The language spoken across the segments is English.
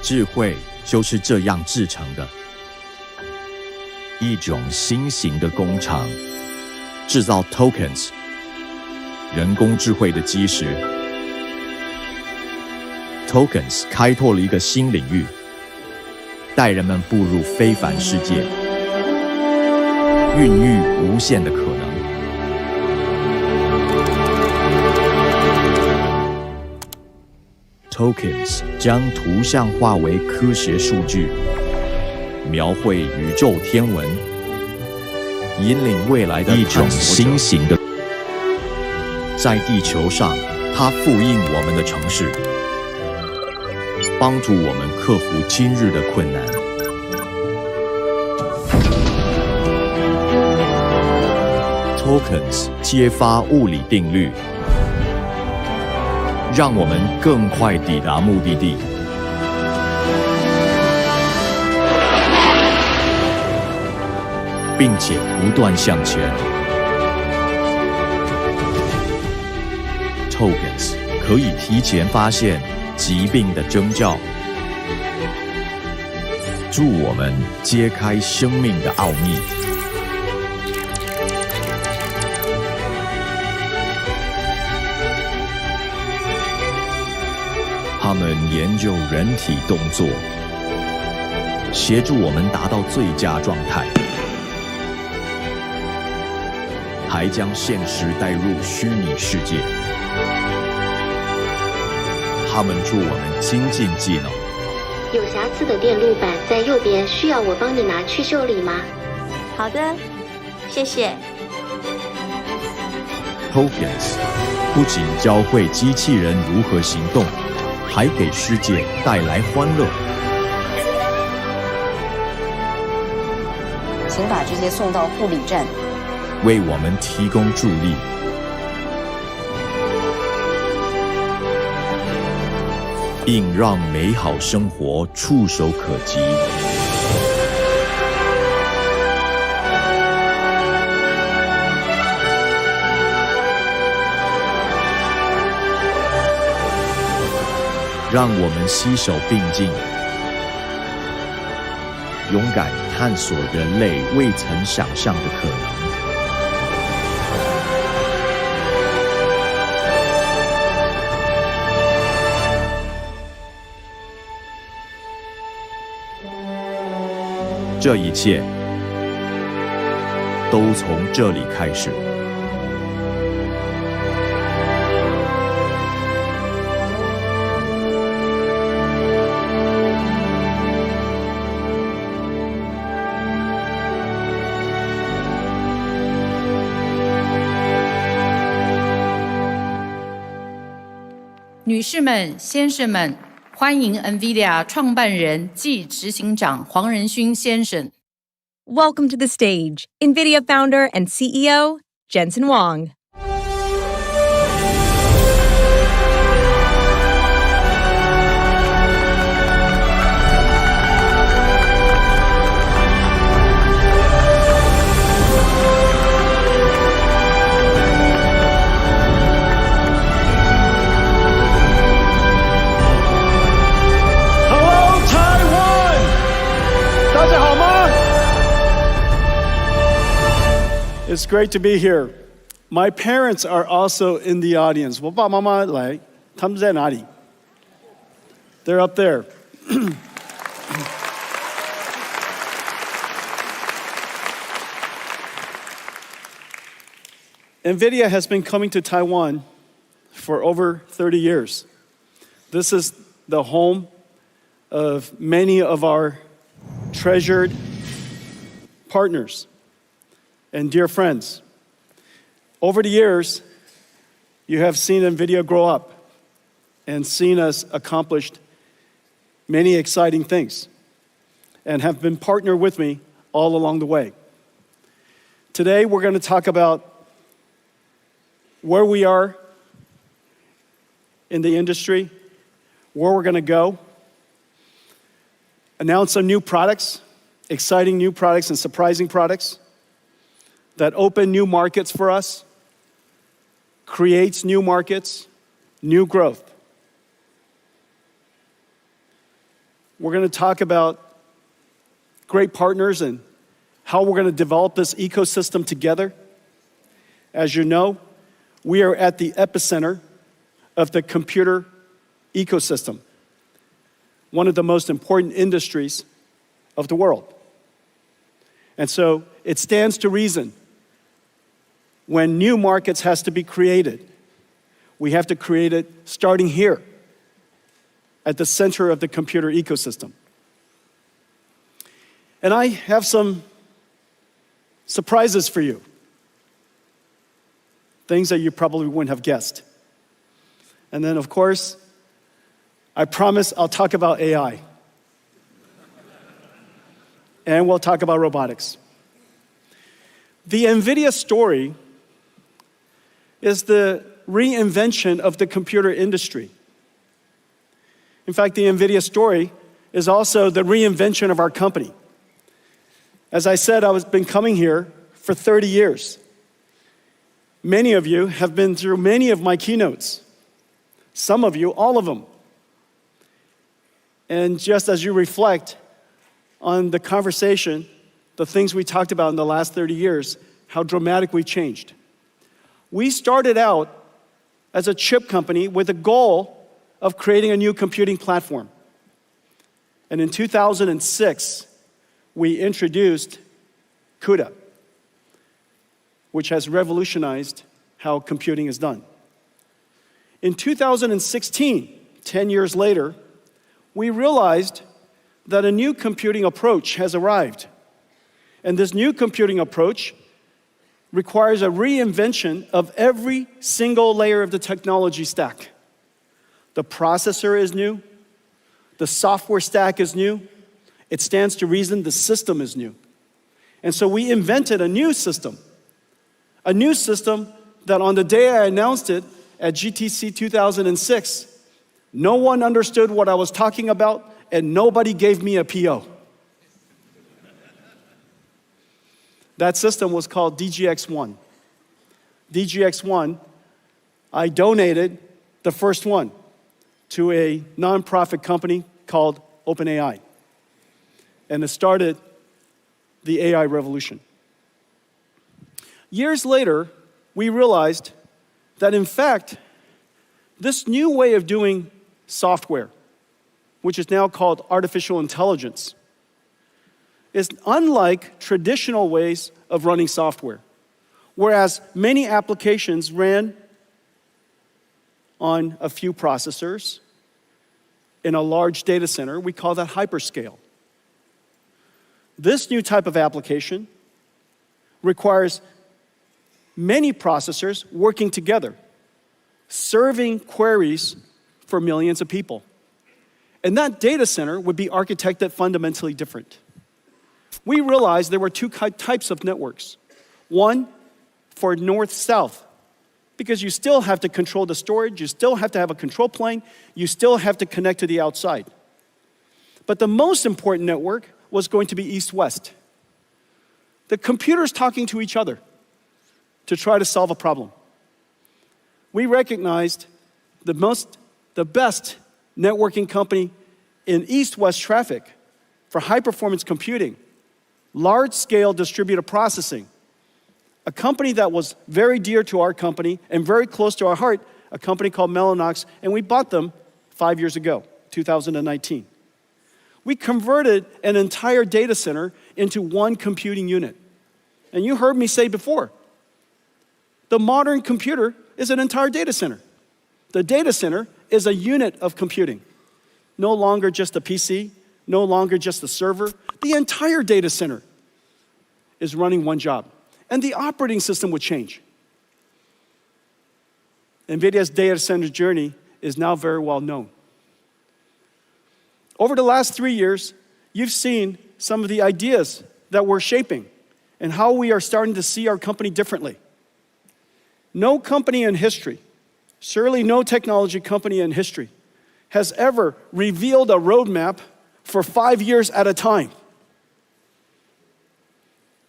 智慧就是这样制成的，一种新型的工厂，制造 tokens， 人工智慧的基石。tokens 开拓了一个新领域，带人们步入非凡世界，孕育无限的可能。Tokens 将图像化为科学数据，描绘宇宙天文，引领未来的一种新型的。在地球上，它复印我们的城市，帮助我们克服今日的困难。Tokens 揭发物理定律，让我们更快抵达目的地，并且不断向前。Tokens 可以提前发现疾病的征兆，助我们揭开生命的奥秘。他们研究人体动作，协助我们达到最佳状态，还将现实带入虚拟世界。他们助我们精进技能。有瑕疵的电路板在右边，需要我帮你拿去修理吗？好的，谢谢。Tokens 不仅教会机器人如何行动，还给世界带来欢乐。请把这些送到护理站，为我们提供助力。并让美好生活触手可及。让我们携手并进，勇敢探索人类未曾想象的可能。这一切都从这里开始。女士们、先生们，欢迎 Nvidia 创办人暨执行长黄仁勋先生。Welcome to the stage, Nvidia founder and CEO, Jensen Huang. Hello, Taiwan! 大家好吗？ It's great to be here. My parents are also in the audience. 我爸爸妈妈来，他们在哪里？ They're up there. Nvidia has been coming to Taiwan for over 30 years. This is the home of many of our treasured partners and dear friends. Over the years, you have seen NVIDIA grow up and seen us accomplish many exciting things and have been partnered with me all along the way. Today, we're going to talk about where we are in the industry, where we're going to go, announce some new products, exciting new products and surprising products that open new markets for us, creates new markets, new growth. We're going to talk about great partners and how we're going to develop this ecosystem together. As you know, we are at the epicenter of the computer ecosystem, one of the most important industries of the world. And so it stands to reason when new markets has to be created, we have to create it starting here at the center of the computer ecosystem. And I have some surprises for you, things that you probably wouldn't have guessed. And then, of course, I promise I'll talk about AI. And we'll talk about robotics. The Nvidia story is the reinvention of the computer industry. In fact, the Nvidia story is also the reinvention of our company. As I said, I've been coming here for 30 years. Many of you have been through many of my keynotes. Some of you, all of them. And just as you reflect on the conversation, the things we talked about in the last 30 years, how dramatically we changed. We started out as a chip company with a goal of creating a new computing platform. And in 2006, we introduced CUDA, which has revolutionized how computing is done. In 2016, 10 years later, we realized that a new computing approach has arrived. And this new computing approach requires a reinvention of every single layer of the technology stack. The processor is new. The software stack is new. It stands to reason the system is new. And so we invented a new system that on the day I announced it at GTC 2006, no one understood what I was talking about and nobody gave me a PO. That system was called DGX1. DGX1, I donated the first one to a nonprofit company called OpenAI. And it started the AI revolution. Years later, we realized that in fact, this new way of doing software, which is now called artificial intelligence, is unlike traditional ways of running software. Whereas many applications ran on a few processors in a large data center, we call that hyperscale. This new type of application requires many processors working together, serving queries for millions of people. And that data center would be architected fundamentally different. We realized there were two types of networks. One for north-south, because you still have to control the storage, you still have to have a control plane, you still have to connect to the outside. But the most important network was going to be east-west. The computers talking to each other to try to solve a problem. We recognized the best networking company in east-west traffic for high-performance computing, large-scale distributed processing, a company that was very dear to our company and very close to our heart, a company called Mellanox, and we bought them 5 years ago, 2019. We converted an entire data center into one computing unit. And you heard me say before, the modern computer is an entire data center. The data center is a unit of computing. No longer just a PC, no longer just a server. The entire data center is running one job. And the operating system would change. NVIDIA's data center journey is now very well known. Over the last 3 years, you've seen some of the ideas that we're shaping and how we are starting to see our company differently. No company in history, surely no technology company in history, has ever revealed a roadmap for 5 years at a time.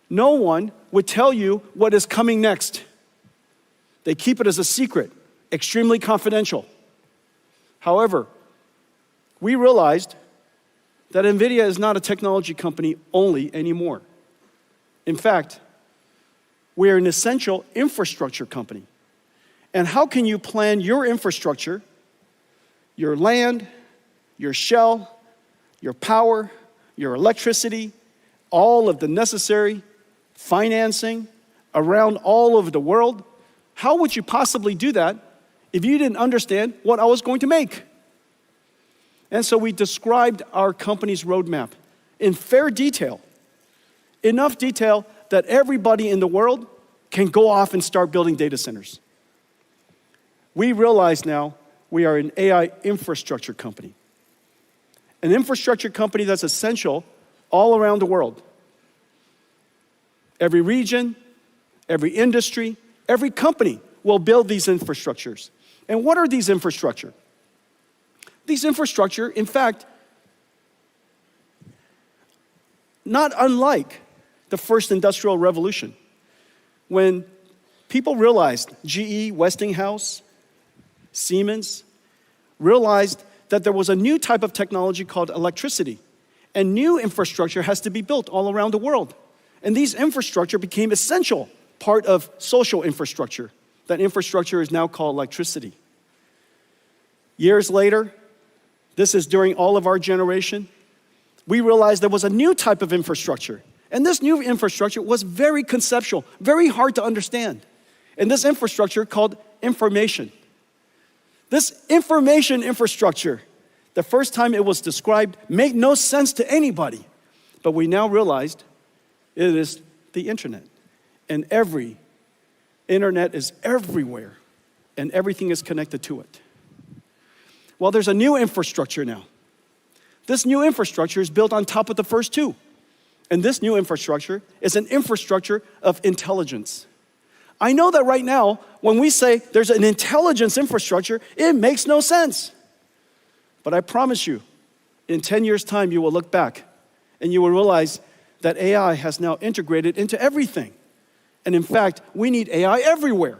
No one would tell you what is coming next. They keep it as a secret, extremely confidential. However, we realized that Nvidia is not a technology company only anymore. In fact, we are an essential infrastructure company. And how can you plan your infrastructure, your land, your shell, your power, your electricity, all of the necessary financing around all over the world? How would you possibly do that if you didn't understand what I was going to make? And so we described our company's roadmap in fair detail, enough detail that everybody in the world can go off and start building data centers. We realize now we are an AI infrastructure company. An infrastructure company that's essential all around the world. Every region, every industry, every company will build these infrastructures. And what are these infrastructure? These infrastructure, in fact, not unlike the first industrial revolution, when people realized, GE, Westinghouse, Siemens, realized that there was a new type of technology called electricity, and new infrastructure has to be built all around the world. And these infrastructure became essential part of social infrastructure. That infrastructure is now called electricity. Years later, this is during all of our generation, we realized there was a new type of infrastructure. And this new infrastructure was very conceptual, very hard to understand. And this infrastructure called information. This information infrastructure, the first time it was described, made no sense to anybody. But we now realized it is the internet. And every internet is everywhere. And everything is connected to it. Well, there's a new infrastructure now. This new infrastructure is built on top of the first two. And this new infrastructure is an infrastructure of intelligence. I know that right now, when we say there's an intelligence infrastructure, it makes no sense. But I promise you, in 10 years' time, you will look back and you will realize that AI has now integrated into everything. And in fact, we need AI everywhere.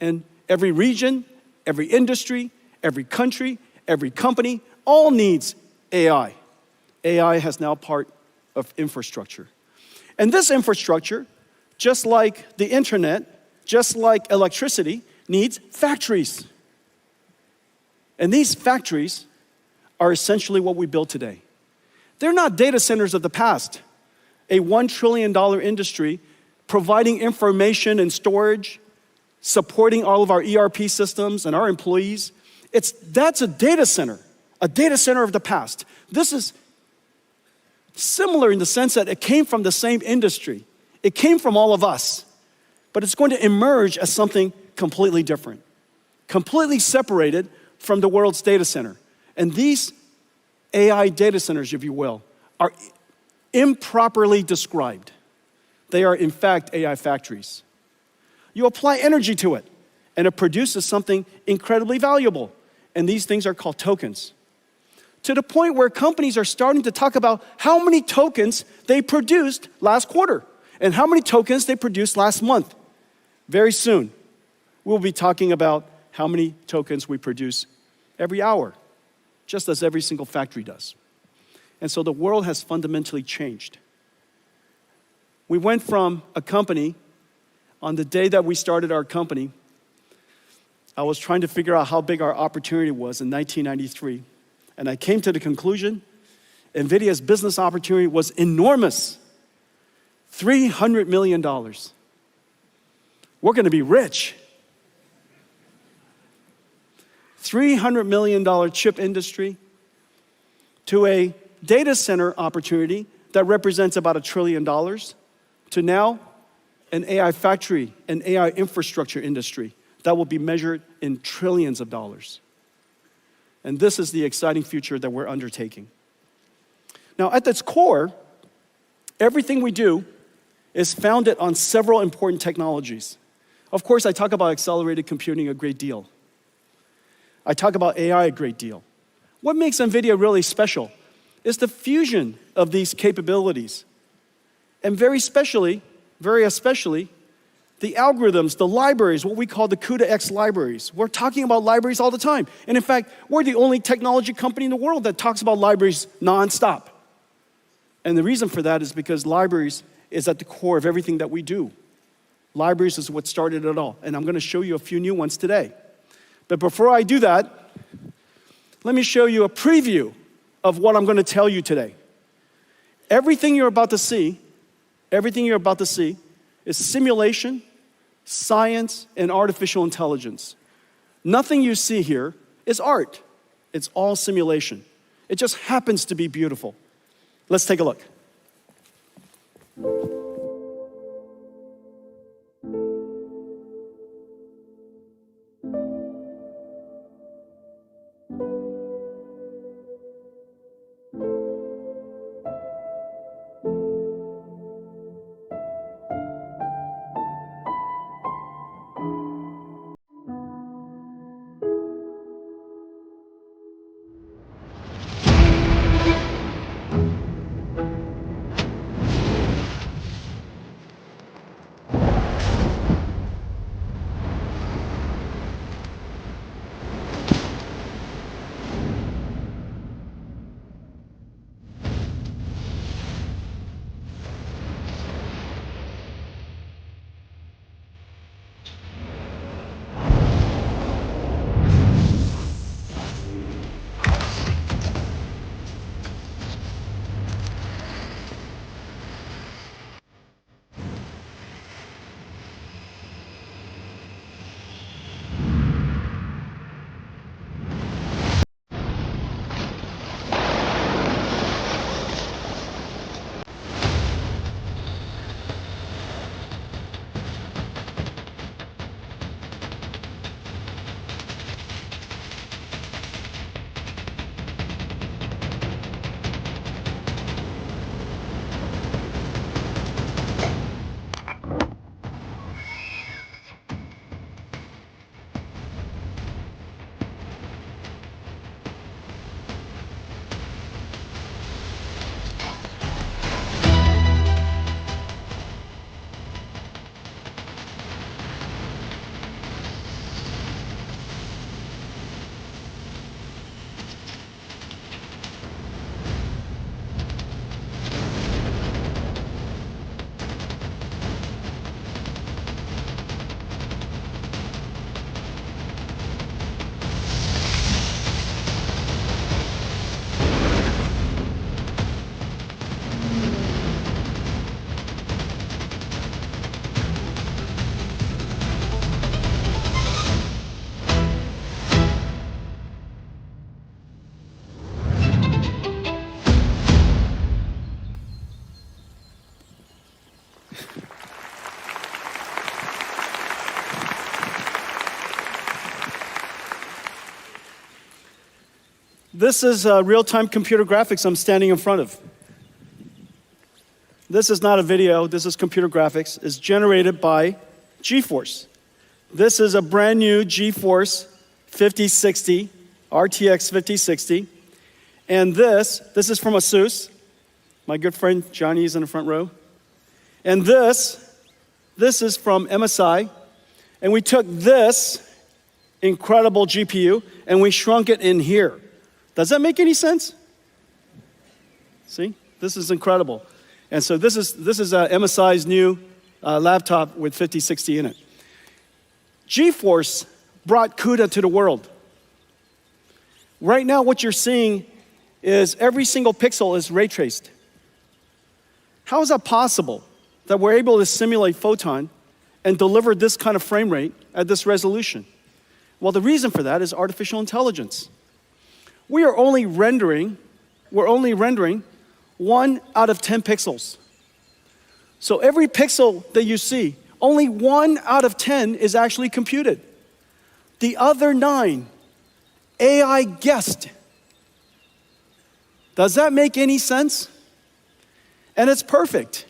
And every region, every industry, every country, every company, all needs AI. AI has now part of infrastructure. And this infrastructure, just like the internet, just like electricity, needs factories. And these factories are essentially what we build today. They're not data centers of the past, a $1 trillion industry providing information and storage, supporting all of our ERP systems and our employees. That's a data center of the past. This is similar in the sense that it came from the same industry. It came from all of us, but it's going to emerge as something completely different, completely separated from the world's data center. And these AI data centers, if you will, are improperly described. They are, in fact, AI factories. You apply energy to it, and it produces something incredibly valuable. And these things are called tokens. To the point where companies are starting to talk about how many tokens they produced last quarter and how many tokens they produced last month. Very soon, we'll be talking about how many tokens we produce every hour, just as every single factory does. And so the world has fundamentally changed. We went from a company, on the day that we started our company, I was trying to figure out how big our opportunity was in 1993. And I came to the conclusion, NVIDIA's business opportunity was enormous. $300 million. We're going to be rich. $300 million chip industry to a data center opportunity that represents about $1 trillion to now an AI factory, an AI infrastructure industry that will be measured in trillions of dollars. And this is the exciting future that we're undertaking. Now, at its core, everything we do is founded on several important technologies. Of course, I talk about accelerated computing a great deal. I talk about AI a great deal. What makes NVIDIA really special is the fusion of these capabilities. And very especially, the algorithms, the libraries, what we call the COMPUTEX libraries. We're talking about libraries all the time. And in fact, we're the only technology company in the world that talks about libraries nonstop. And the reason for that is because libraries is at the core of everything that we do. Libraries is what started it all. And I'm going to show you a few new ones today. But before I do that, let me show you a preview of what I'm going to tell you today. Everything you're about to see is simulation, science, and artificial intelligence. Nothing you see here is art. It's all simulation. It just happens to be beautiful. Let's take a look. This is real-time computer graphics I'm standing in front of. This is not a video, this is computer graphics. It's generated by GeForce. This is a brand new GeForce 5060, RTX 5060. And this is from ASUS. My good friend Johnny is in the front row. And this is from MSI. And we took this incredible GPU and we shrunk it in here. Does that make any sense? See, this is incredible. And so this is MSI's new laptop with 5060 in it. GeForce brought CUDA to the world. Right now what you're seeing is every single pixel is ray traced. How is that possible that we're able to simulate photon and deliver this kind of frame rate at this resolution? Well, the reason for that is artificial intelligence. We're only rendering 1 out of 10 pixels. So every pixel that you see, only 1 out of 10 is actually computed. The other 9, AI guessed. Does that make any sense? And it's perfect.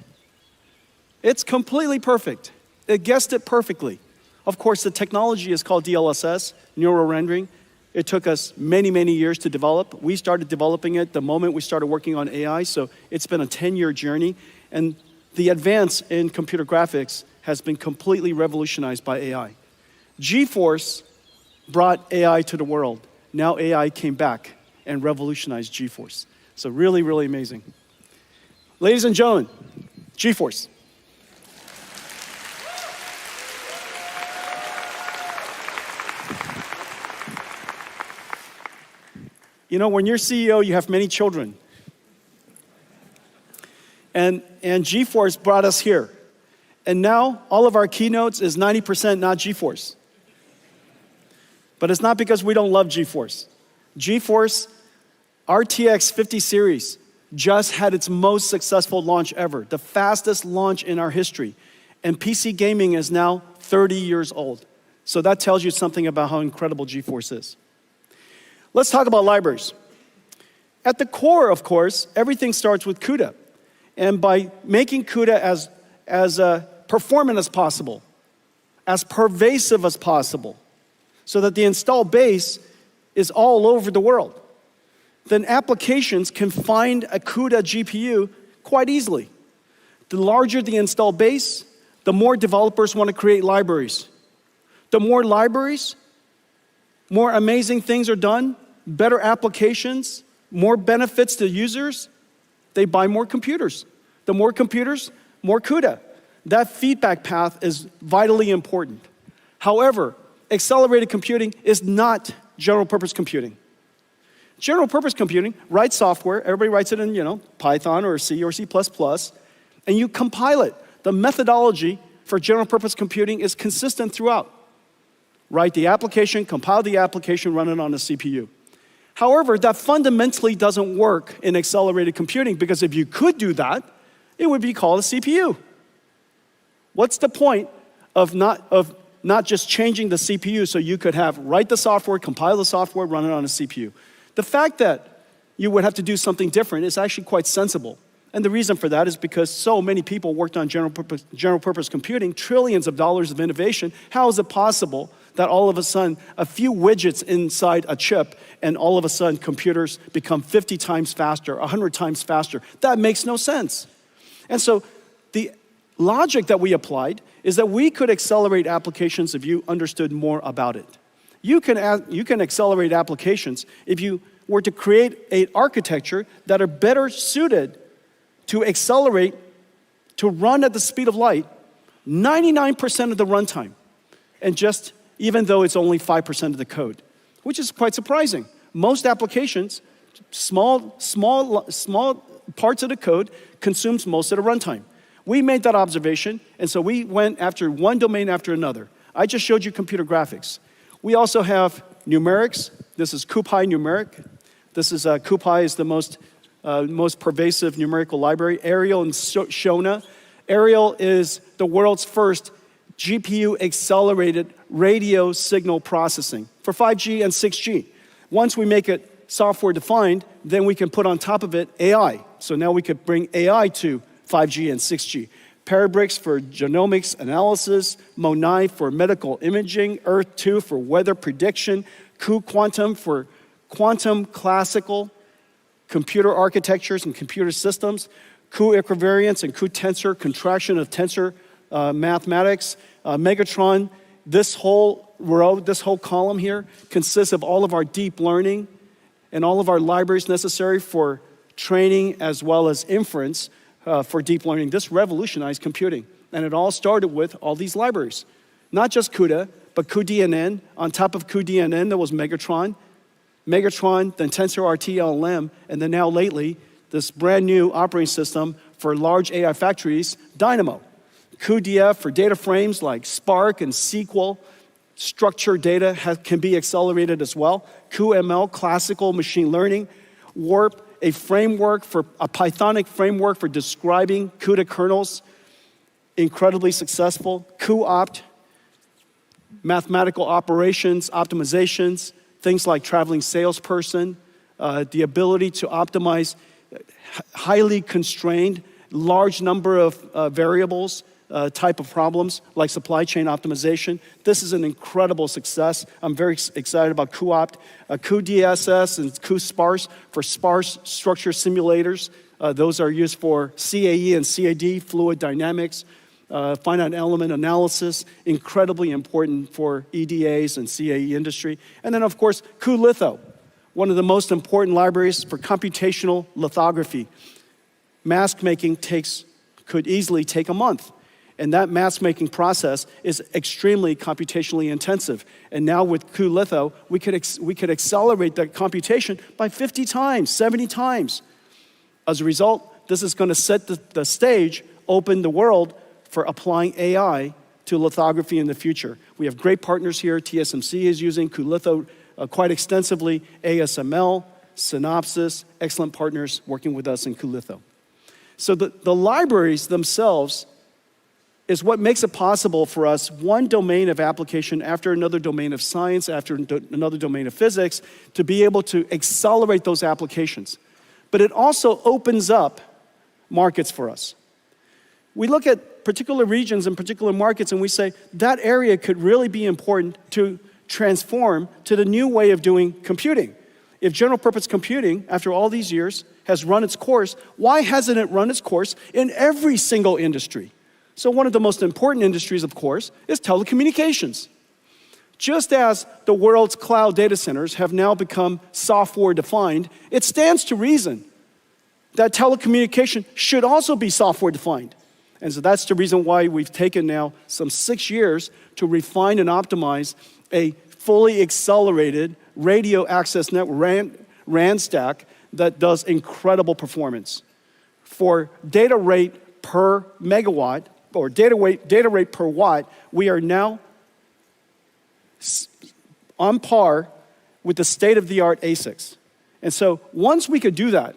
It's completely perfect. It guessed it perfectly. Of course, the technology is called DLSS, neural rendering. It took us many, many years to develop. We started developing it the moment we started working on AI, so it's been a 10-year journey. And the advance in computer graphics has been completely revolutionized by AI. GeForce brought AI to the world. Now AI came back and revolutionized GeForce. So really, really amazing. Ladies and gentlemen, GeForce. You know, when you're CEO, you have many children. And GeForce brought us here. And now all of our keynotes is 90% not GeForce. But it's not because we don't love GeForce. GeForce RTX 50 series just had its most successful launch ever, the fastest launch in our history. And PC gaming is now 30 years old. So that tells you something about how incredible GeForce is. Let's talk about libraries. At the core, of course, everything starts with CUDA. And by making CUDA as performant as possible, as pervasive as possible, so that the install base is all over the world, then applications can find a CUDA GPU quite easily. The larger the install base, the more developers want to create libraries. The more libraries, more amazing things are done, better applications, more benefits to users, they buy more computers. The more computers, more CUDA. That feedback path is vitally important. However, accelerated computing is not general purpose computing. General purpose computing, write software, everybody writes it in, Python or C or C++, and you compile it. The methodology for general purpose computing is consistent throughout. Write the application, compile the application, run it on a CPU. However, that fundamentally doesn't work in accelerated computing, because if you could do that, it would be called a CPU. What's the point of not just changing the CPU so you could write the software, compile the software, run it on a CPU? The fact that you would have to do something different is actually quite sensible. And the reason for that is because so many people worked on general purpose computing, trillions of dollars of innovation. How is it possible that all of a sudden a few widgets inside a chip and all of a sudden computers become 50 times faster, 100 times faster? That makes no sense. And so the logic that we applied is that we could accelerate applications if you understood more about it. You can accelerate applications if you were to create an architecture that are better suited to accelerate, to run at the speed of light, 99% of the runtime, and even though it's only 5% of the code, which is quite surprising. Most applications, small parts of the code consumes most of the runtime. We made that observation, and so we went after one domain after another. I just showed you computer graphics. We also have numerics. This is CuPy numeric. This is CuPy is the most pervasive numerical library. Arial and Shona. Arial is the world's first GPU accelerated radio signal processing for 5G and 6G. Once we make it software defined, then we can put on top of it AI. So now we could bring AI to 5G and 6G. Parabricks for genomics analysis, MO9 for medical imaging, Earth-2 for weather prediction, cuQuantum for quantum classical computer architectures and computer systems, cuequivariance and cuTensor, contraction of tensor mathematics, Megatron. This whole row, this whole column here consists of all of our deep learning and all of our libraries necessary for training as well as inference for deep learning. This revolutionized computing. And it all started with all these libraries. Not just CUDA, but cuDNN. On top of cuDNN, there was Megatron. Megatron, then TensorRT LLM, and then now lately, this brand new operating system for large AI factories, Dynamo. cuDF for data frames like Spark and SQL. Structured data can be accelerated as well. cuML, classical machine learning. Warp, a Pythonic framework for describing CUDA kernels, incredibly successful. cuOpt, mathematical operations, optimizations, things like traveling salesperson, the ability to optimize highly constrained, large number of variables, type of problems like supply chain optimization. This is an incredible success. I'm very excited about cuOpt, cuDSS and cuSparse for sparse structure simulators. Those are used for CAE and CAD, fluid dynamics. finite element analysis, incredibly important for EDAs and CAE industry. And then, of course, cuLitho, one of the most important libraries for computational lithography. Mask making could easily take a month. And that mask making process is extremely computationally intensive. And now with cuLitho, we could accelerate that computation by 50 times, 70 times. As a result, this is going to set the stage, open the world for applying AI to lithography in the future. We have great partners here. TSMC is using cuLitho quite extensively. ASML, Synopsys, excellent partners working with us in cuLitho. So the libraries themselves is what makes it possible for us, one domain of application after another domain of science, after another domain of physics, to be able to accelerate those applications. But it also opens up markets for us. We look at particular regions and particular markets and we say, that area could really be important to transform to the new way of doing computing. If general purpose computing, after all these years, has run its course, why hasn't it run its course in every single industry? So one of the most important industries, of course, is telecommunications. Just as the world's cloud data centers have now become software-defined, it stands to reason that telecommunication should also be software-defined. And so that's the reason why we've taken now some 6 years to refine and optimize a fully accelerated radio access network, RAN stack, that does incredible performance. For data rate per megawatt, or data rate per watt, we are now on par with the state-of-the-art ASICs. And so once we could do that,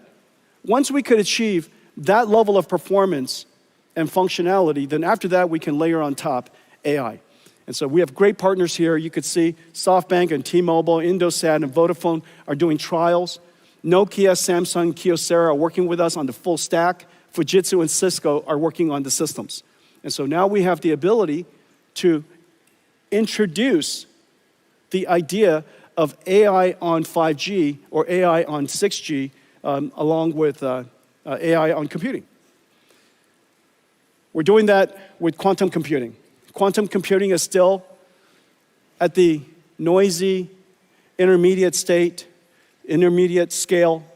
once we could achieve that level of performance and functionality, then after that we can layer on top AI. And so we have great partners here. You could see SoftBank and T-Mobile, Indosat and Vodafone are doing trials. Nokia, Samsung, Kyocera are working with us on the full stack. Fujitsu and Cisco are working on the systems. And so now we have the ability to introduce the idea of AI on 5G or AI on 6G along with AI on computing. We're doing that with quantum computing. Quantum computing is still at the noisy, intermediate scale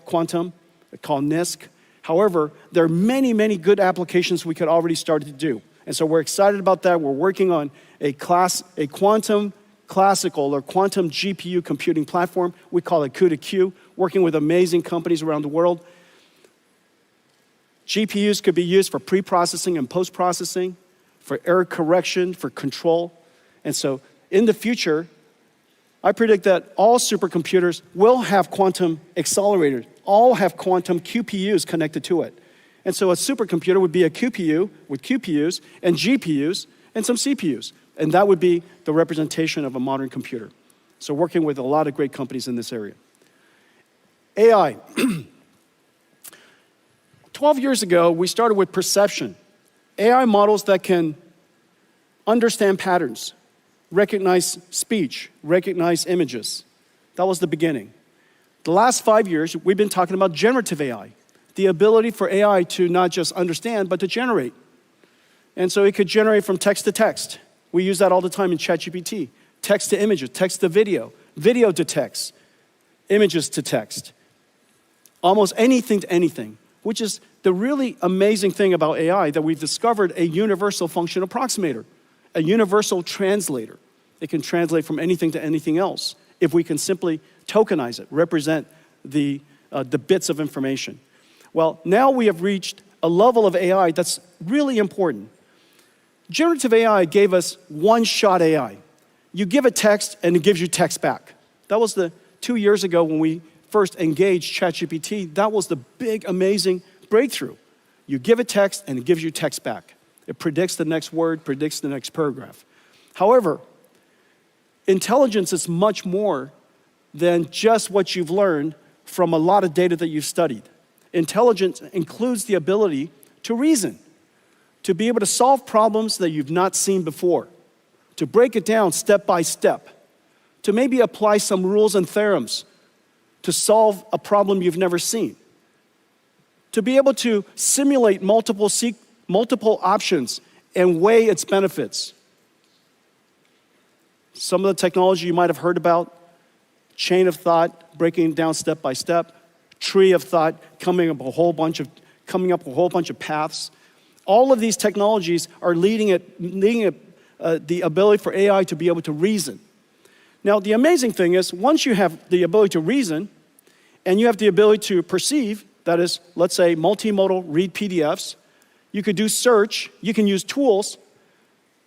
quantum, called NISQ. However, there are many, many good applications we could already start to do. And so we're excited about that. We're working on a quantum classical or quantum GPU computing platform. We call it Q2Q, working with amazing companies around the world. GPUs could be used for pre-processing and post-processing, for error correction, for control. And so in the future, I predict that all supercomputers will have quantum accelerators, all have quantum QPUs connected to it. And so a supercomputer would be a QPU with QPUs and GPUs and some CPUs. And that would be the representation of a modern computer. So working with a lot of great companies in this area. AI. 12 years ago, we started with perception. AI models that can understand patterns, recognize speech, recognize images. That was the beginning. The last 5 years, we've been talking about generative AI, the ability for AI to not just understand, but to generate. And so it could generate from text to text. We use that all the time in ChatGPT. Text to images, text to video, video to text, images to text. Almost anything to anything, which is the really amazing thing about AI, that we've discovered a universal function approximator, a universal translator. It can translate from anything to anything else if we can simply tokenize it, represent the bits of information. Well, now we have reached a level of AI that's really important. Generative AI gave us one-shot AI. You give a text and it gives you text back. That was 2 years ago when we first engaged ChatGPT. That was the big, amazing breakthrough. You give a text and it gives you text back. It predicts the next word, predicts the next paragraph. However, intelligence is much more than just what you've learned from a lot of data that you've studied. Intelligence includes the ability to reason, to be able to solve problems that you've not seen before, to break it down step by step, to maybe apply some rules and theorems to solve a problem you've never seen, to be able to simulate multiple options and weigh its benefits. Some of the technology you might have heard about, chain of thought, breaking it down step by step, tree of thought, coming up a whole bunch of paths. All of these technologies are leading the ability for AI to be able to reason. Now, the amazing thing is, once you have the ability to reason, and you have the ability to perceive, that is, let's say, multimodal read PDFs, you could do search, you can use tools,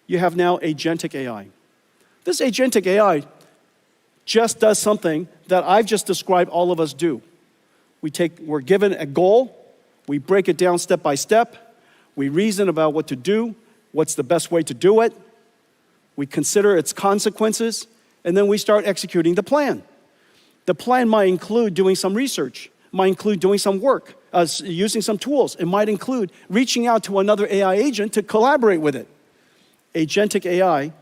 you have now agentic AI. This agentic AI just does something that I've just described all of us do. We're given a goal, we break it down step by step, we reason about what to do, what's the best way to do it, we consider its consequences, and then we start executing the plan. The plan might include doing some research, might include doing some work, using some tools. It might include reaching out to another AI agent to collaborate with it. Agentic AI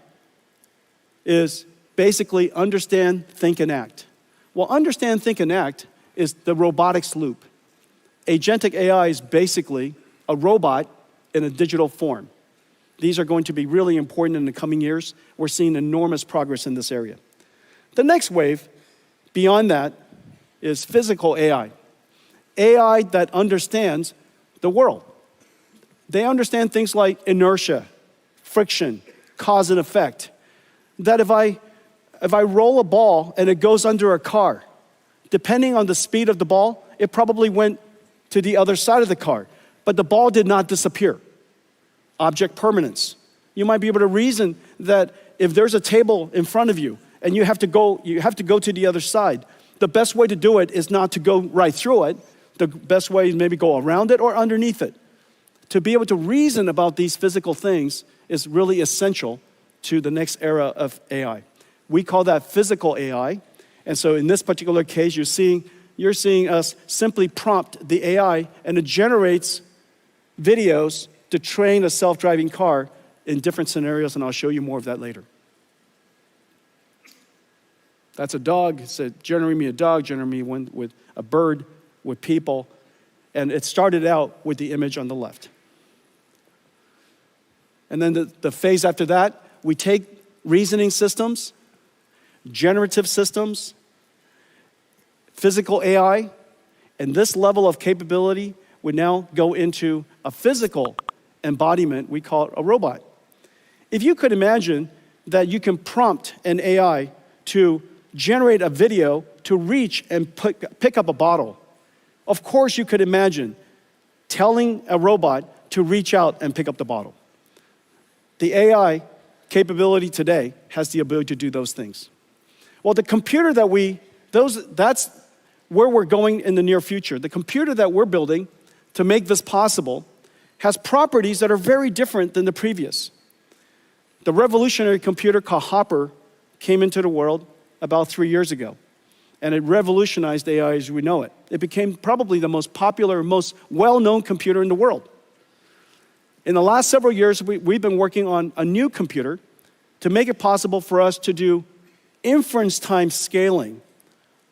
is basically understand, think, and act. Well, understand, think, and act is the robotics loop. Agentic AI is basically a robot in a digital form. These are going to be really important in the coming years. We're seeing enormous progress in this area. The next wave, beyond that, is physical AI. AI that understands the world. They understand things like inertia, friction, cause and effect. That if I roll a ball and it goes under a car, depending on the speed of the ball, it probably went to the other side of the car. But the ball did not disappear. Object permanence. You might be able to reason that if there's a table in front of you and you have to go to the other side, the best way to do it is not to go right through it. The best way is maybe go around it or underneath it. To be able to reason about these physical things is really essential to the next era of AI. We call that physical AI. And so in this particular case, you're seeing us simply prompt the AI, and it generates videos to train a self-driving car in different scenarios, and I'll show you more of that later. That's a dog. It said, generate me a dog, generate me one with a bird, with people. And it started out with the image on the left. And then the phase after that, we take reasoning systems, generative systems, physical AI, and this level of capability would now go into a physical embodiment, we call it a robot. If you could imagine that you can prompt an AI to generate a video to reach and pick up a bottle, of course you could imagine telling a robot to reach out and pick up the bottle. The AI capability today has the ability to do those things. Well, the computer that's where we're going in the near future. The computer that we're building to make this possible has properties that are very different than the previous. The revolutionary computer called Hopper came into the world about 3 years ago, and it revolutionized AI as we know it. It became probably the most popular, most well-known computer in the world. In the last several years, we've been working on a new computer to make it possible for us to do inference time scaling,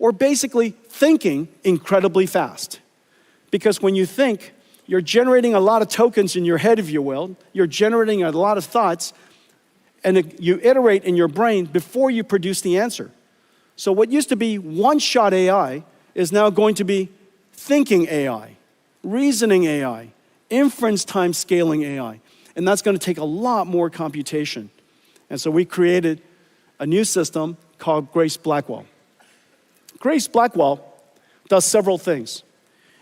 or basically thinking incredibly fast. Because when you think, you're generating a lot of tokens in your head, if you will. You're generating a lot of thoughts, and you iterate in your brain before you produce the answer. So what used to be one-shot AI is now going to be thinking AI, reasoning AI, inference time scaling AI. And that's going to take a lot more computation. And so we created a new system called Grace Blackwell. Grace Blackwell does several things.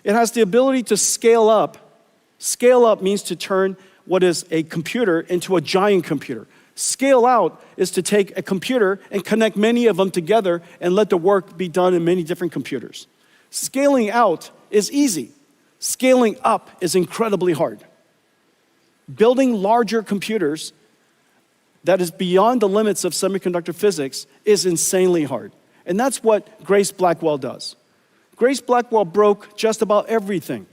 It has the ability to scale up. Scale up means to turn what is a computer into a giant computer. Scale out is to take a computer and connect many of them together and let the work be done in many different computers. Scaling out is easy. Scaling up is incredibly hard. Building larger computers that is beyond the limits of semiconductor physics is insanely hard. And that's what Grace Blackwell does. Grace Blackwell broke just about everything.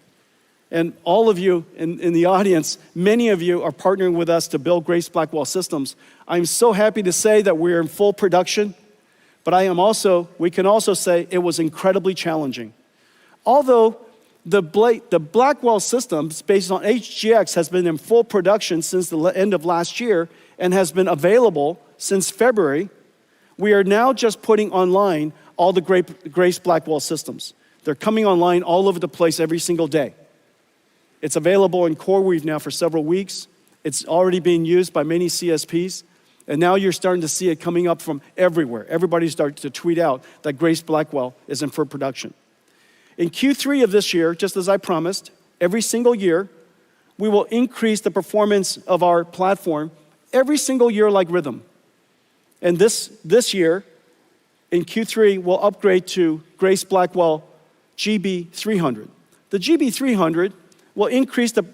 And all of you in the audience, many of you are partnering with us to build Grace Blackwell systems. I'm so happy to say that we're in full production, but we can also say it was incredibly challenging. Although The Blackwell systems based on HGX has been in full production since the end of last year and has been available since February. We are now just putting online all the Grace Blackwell systems. They're coming online all over the place every single day. It's available in CoreWeave now for several weeks. It's already being used by many CSPs. And now you're starting to see it coming up from everywhere. Everybody's starting to tweet out that Grace Blackwell is in full production. In Q3 of this year, just as I promised, every single year, we will increase the performance of our platform every single year like rhythm. And this year, in Q3, we'll upgrade to Grace Blackwell GB300. The GB300 will increase the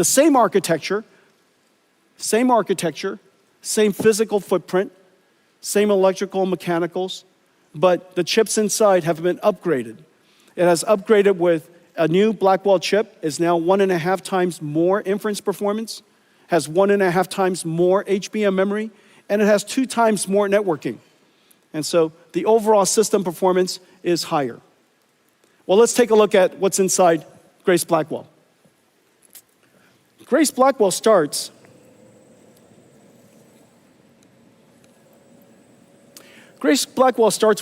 same architecture, same physical footprint, same electrical and mechanicals, but the chips inside have been upgraded. It has upgraded with a new Blackwell chip. It's now 1.5 times more inference performance, has 1.5 times more HBM memory, and it has 2 times more networking. And so the overall system performance is higher. Well, let's take a look at what's inside Grace Blackwell. Grace Blackwell starts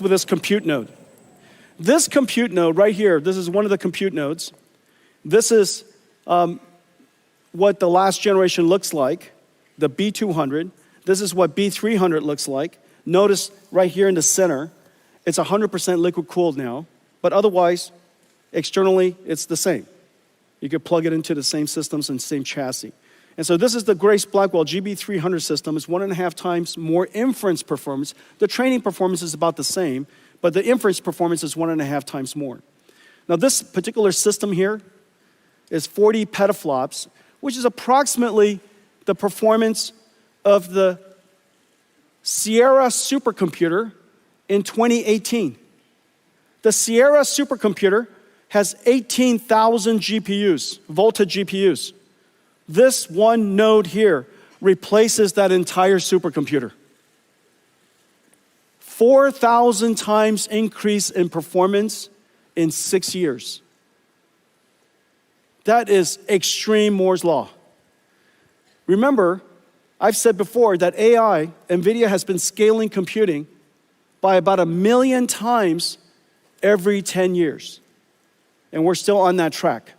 with this compute node. This compute node right here, this is one of the compute nodes. This is what the last generation looks like, the B200. This is what B300 looks like. Notice right here in the center, it's 100% liquid cooled now, but otherwise, externally, it's the same. You could plug it into the same systems and same chassis. And so this is the Grace Blackwell GB300 system. It's 1.5 times more inference performance. The training performance is about the same, but the inference performance is 1.5 times more. Now this particular system here is 40 petaflops, which is approximately the performance of the Sierra supercomputer in 2018. The Sierra supercomputer has 18,000 GPUs, Volta GPUs. This one node here replaces that entire supercomputer. 4,000 times increase in performance in 6 years. That is extreme Moore's law. Remember, I've said before that AI, Nvidia has been scaling computing by about 1 million times every 10 years. And we're still on that track.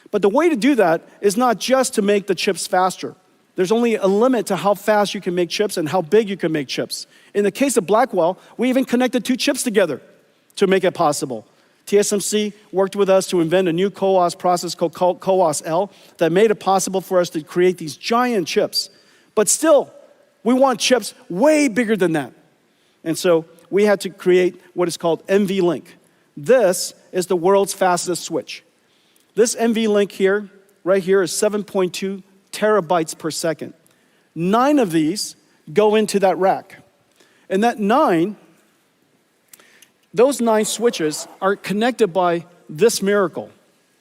But the way to do that is not just to make the chips faster. There's only a limit to how fast you can make chips and how big you can make chips. In the case of Blackwell, we even connected 2 chips together to make it possible. TSMC worked with us to invent a new CoWoS process called CoWoS-L that made it possible for us to create these giant chips. But still, we want chips way bigger than that. And so we had to create what is called MVLink. This is the world's fastest switch. This MVLink here, right here, is 7.2 terabytes per second. 9 of these go into that rack. And those 9 switches are connected by this miracle.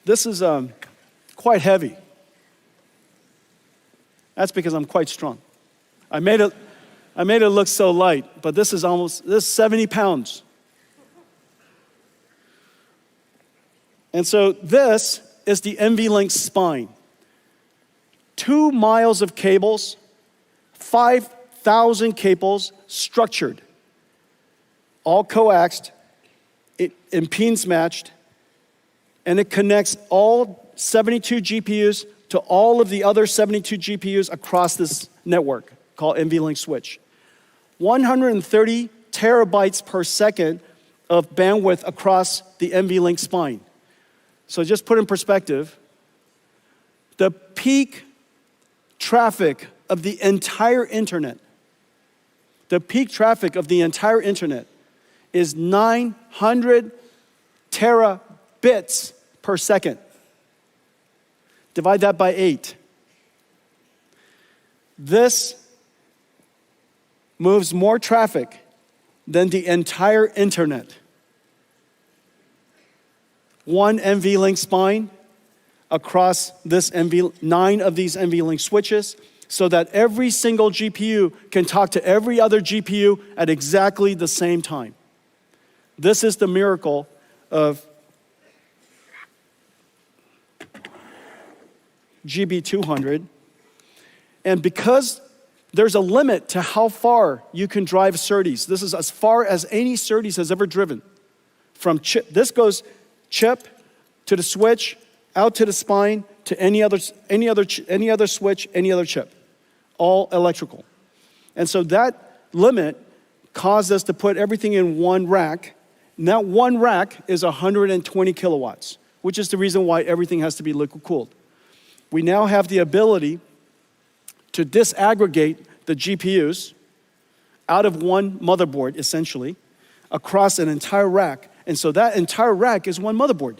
This is quite heavy. That's because I'm quite strong. I made it look so light, but this is 70 pounds. And so this is the MVLink Spine. 2 miles of cables, 5,000 cables structured, all coaxed, impedance matched, and it connects all 72 GPUs to all of the other 72 GPUs across this network called MVLink switch. 130 terabytes per second of bandwidth across the MVLink Spine. So just put in perspective, the peak traffic of the entire internet, is 900 terabits per second. Divide that by 8. This moves more traffic than the entire internet. 1 NVLink spine across this 9 of these NVLink switches, so that every single GPU can talk to every other GPU at exactly the same time. This is the miracle of GB200. And because there's a limit to how far you can drive SerDes, this is as far as any SerDes has ever driven. From chip, this goes chip to the switch, out to the spine, to any other switch, any other chip, all electrical. And so that limit caused us to put everything in one rack. And that one rack is 120 kilowatts, which is the reason why everything has to be liquid cooled. We now have the ability to disaggregate the GPUs out of one motherboard, essentially, across an entire rack. And so that entire rack is one motherboard.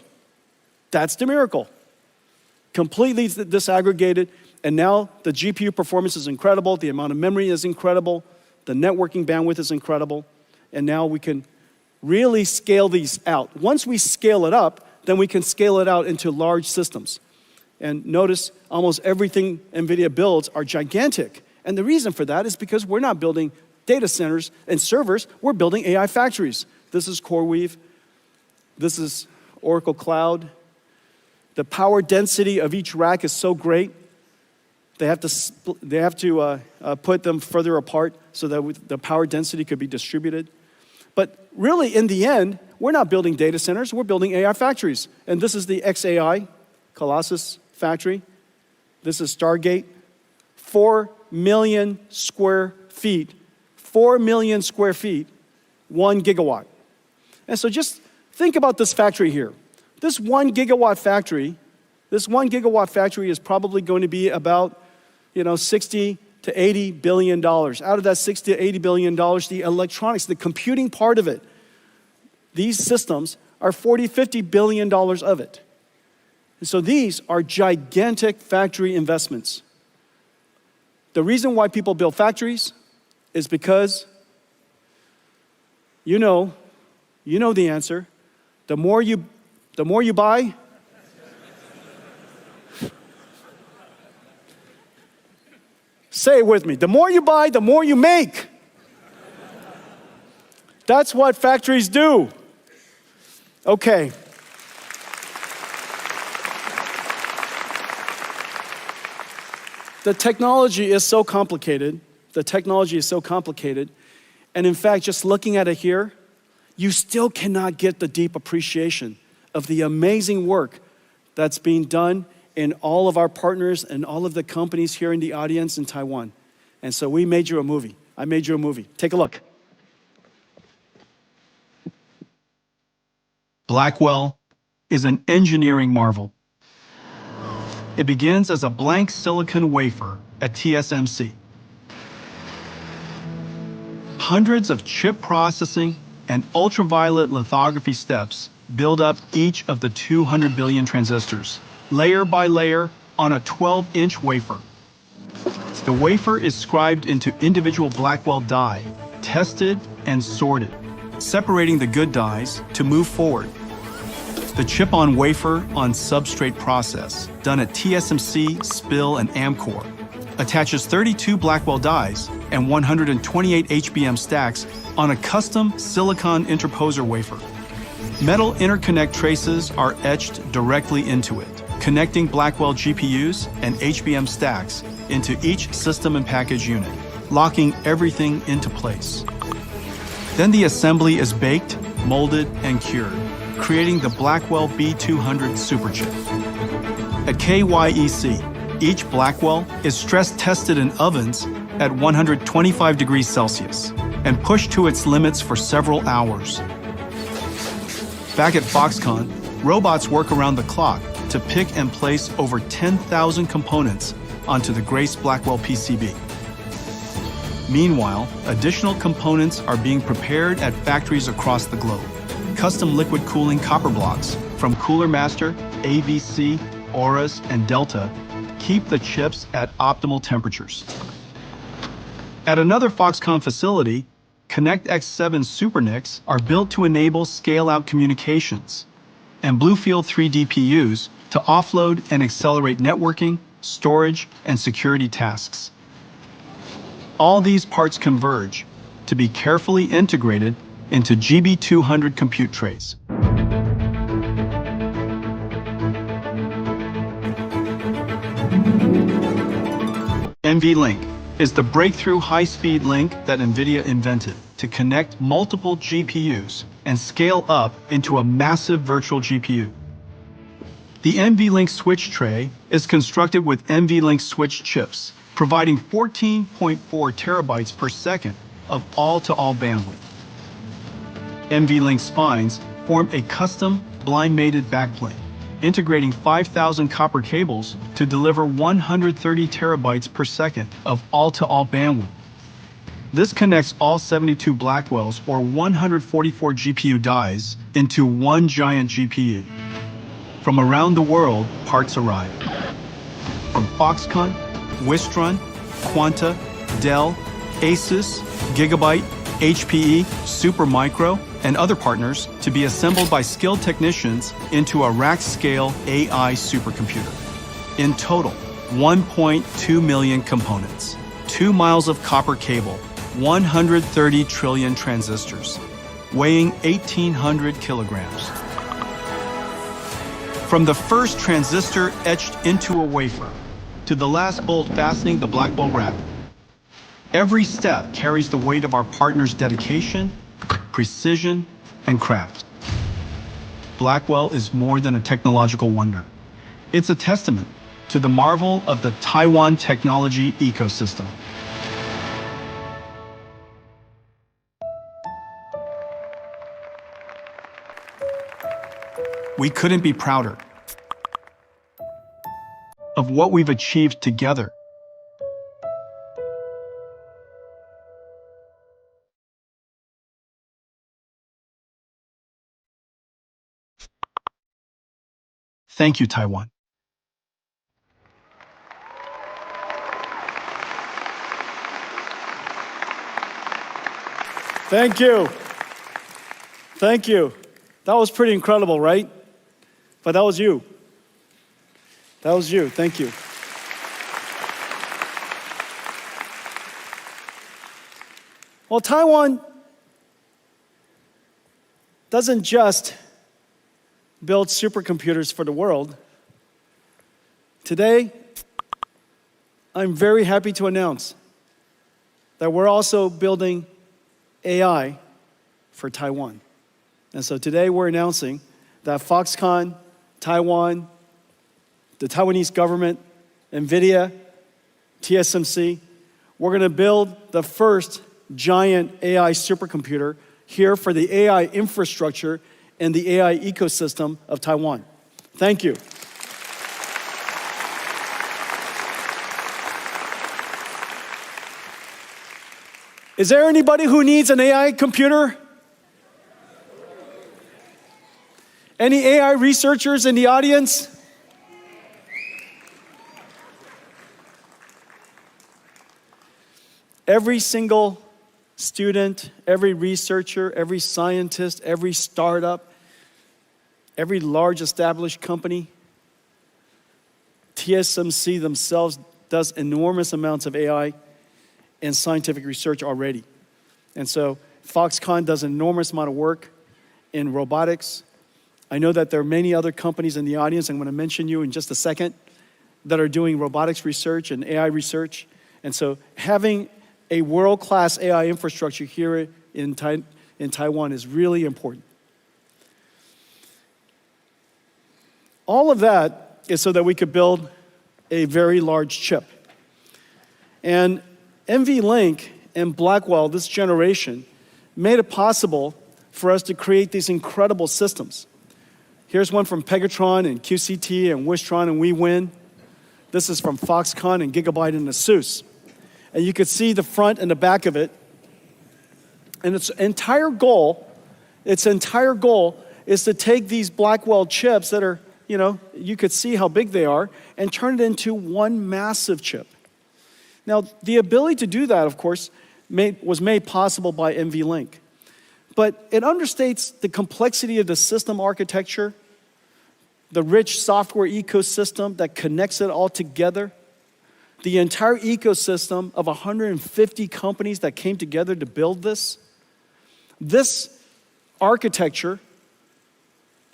That's the miracle. Completely disaggregated, and now the GPU performance is incredible, the amount of memory is incredible, the networking bandwidth is incredible, and now we can really scale these out. Once we scale it up, then we can scale it out into large systems. And notice almost everything NVIDIA builds are gigantic. And the reason for that is because we're not building data centers and servers, we're building AI factories. This is CoreWeave. This is Oracle Cloud. The power density of each rack is so great. They have to put them further apart so that the power density could be distributed. But really, in the end, we're not building data centers, we're building AI factories. And this is the XAI, Colossus factory. This is Stargate. 4 million square feet. 4 million square feet, 1 gigawatt. And so just think about this factory here. This 1 gigawatt factory is probably going to be about, 60 to 80 billion dollars. Out of that 60 to 80 billion dollars, the electronics, the computing part of it, these systems are 40, 50 billion dollars of it. And so these are gigantic factory investments. The reason why people build factories is because you know the answer. The more you buy, say it with me. The more you buy, the more you make. That's what factories do. Okay. The technology is so complicated. And in fact, just looking at it here, you still cannot get the deep appreciation of the amazing work that's being done in all of our partners and all of the companies here in the audience in Taiwan. And so we made you a movie. I made you a movie. Take a look. Blackwell is an engineering marvel. It begins as a blank silicon wafer at TSMC. Hundreds of chip processing and ultraviolet lithography steps build up each of the 200 billion transistors, layer by layer on a 12-inch wafer. The wafer is scribed into individual Blackwell die, tested and sorted, separating the good dies to move forward. The chip-on-wafer on substrate process, done at TSMC, SPIL, and Amkor, attaches 32 Blackwell dies and 128 HBM stacks on a custom silicon interposer wafer. Metal interconnect traces are etched directly into it, connecting Blackwell GPUs and HBM stacks into each system and package unit, locking everything into place. Then the assembly is baked, molded, and cured, creating the Blackwell B200 superchip. At KYEC, each Blackwell is stress tested in ovens at 125 degrees Celsius and pushed to its limits for several hours. Back at Foxconn, robots work around the clock to pick and place over 10,000 components onto the Grace Blackwell PCB. Meanwhile, additional components are being prepared at factories across the globe. Custom liquid cooling copper blocks from Cooler Master, AVC, Aorus, and Delta keep the chips at optimal temperatures. At another Foxconn facility, ConnectX-7 SuperNICs are built to enable scale-out communications, and Bluefield 3 DPUs to offload and accelerate networking, storage, and security tasks. All these parts converge to be carefully integrated into GB200 compute trays. MVLink is the breakthrough high-speed link that Nvidia invented to connect multiple GPUs and scale up into a massive virtual GPU. The MVLink switch tray is constructed with MVLink switch chips, providing 14.4 terabytes per second of all-to-all bandwidth. MVLink spines form a custom blind-mated backplane, integrating 5,000 copper cables to deliver 130 terabytes per second of all-to-all bandwidth. This connects all 72 Blackwells or 144 GPU dies into one giant GPU. From around the world, parts arrive. From Foxconn, Wistron, Quanta, Dell, Asus, Gigabyte, HPE, Supermicro, and other partners to be assembled by skilled technicians into a rack-scale AI supercomputer. In total, 1.2 million components, 2 miles of copper cable, 130 trillion transistors, weighing 1,800 kilograms. From the first transistor etched into a wafer to the last bolt fastening the Blackwell wrap, every step carries the weight of our partners' dedication, precision, and craft. Blackwell is more than a technological wonder. It's a testament to the marvel of the Taiwan technology ecosystem. We couldn't be prouder of what we've achieved together. Thank you, Taiwan. Thank you. Thank you. That was pretty incredible, right? But that was you. That was you. Thank you. Well, Taiwan doesn't just build supercomputers for the world. Today, I'm very happy to announce that we're also building AI for Taiwan. And so today we're announcing that Foxconn, Taiwan, the Taiwanese government, Nvidia, TSMC, we're going to build the first giant AI supercomputer here for the AI infrastructure and the AI ecosystem of Taiwan. Thank you. Is there anybody who needs an AI computer? Any AI researchers in the audience? Every single student, every researcher, every scientist, every startup, every large established company, TSMC themselves does enormous amounts of AI and scientific research already. And so Foxconn does an enormous amount of work in robotics. I know that there are many other companies in the audience, I'm going to mention you in just a second, that are doing robotics research and AI research. And so having a world-class AI infrastructure here in Taiwan is really important. All of that is so that we could build a very large chip. And MVLink and Blackwell, this generation, made it possible for us to create these incredible systems. Here's one from Pegatron and QCT and Wistron and WeWin. This is from Foxconn and Gigabyte and Asus. And you could see the front and the back of it. And its entire goal is to take these Blackwell chips that are, you could see how big they are, and turn it into one massive chip. Now, the ability to do that, of course, was made possible by MVLink. But it understates the complexity of the system architecture, the rich software ecosystem that connects it all together, the entire ecosystem of 150 companies that came together to build this. This architecture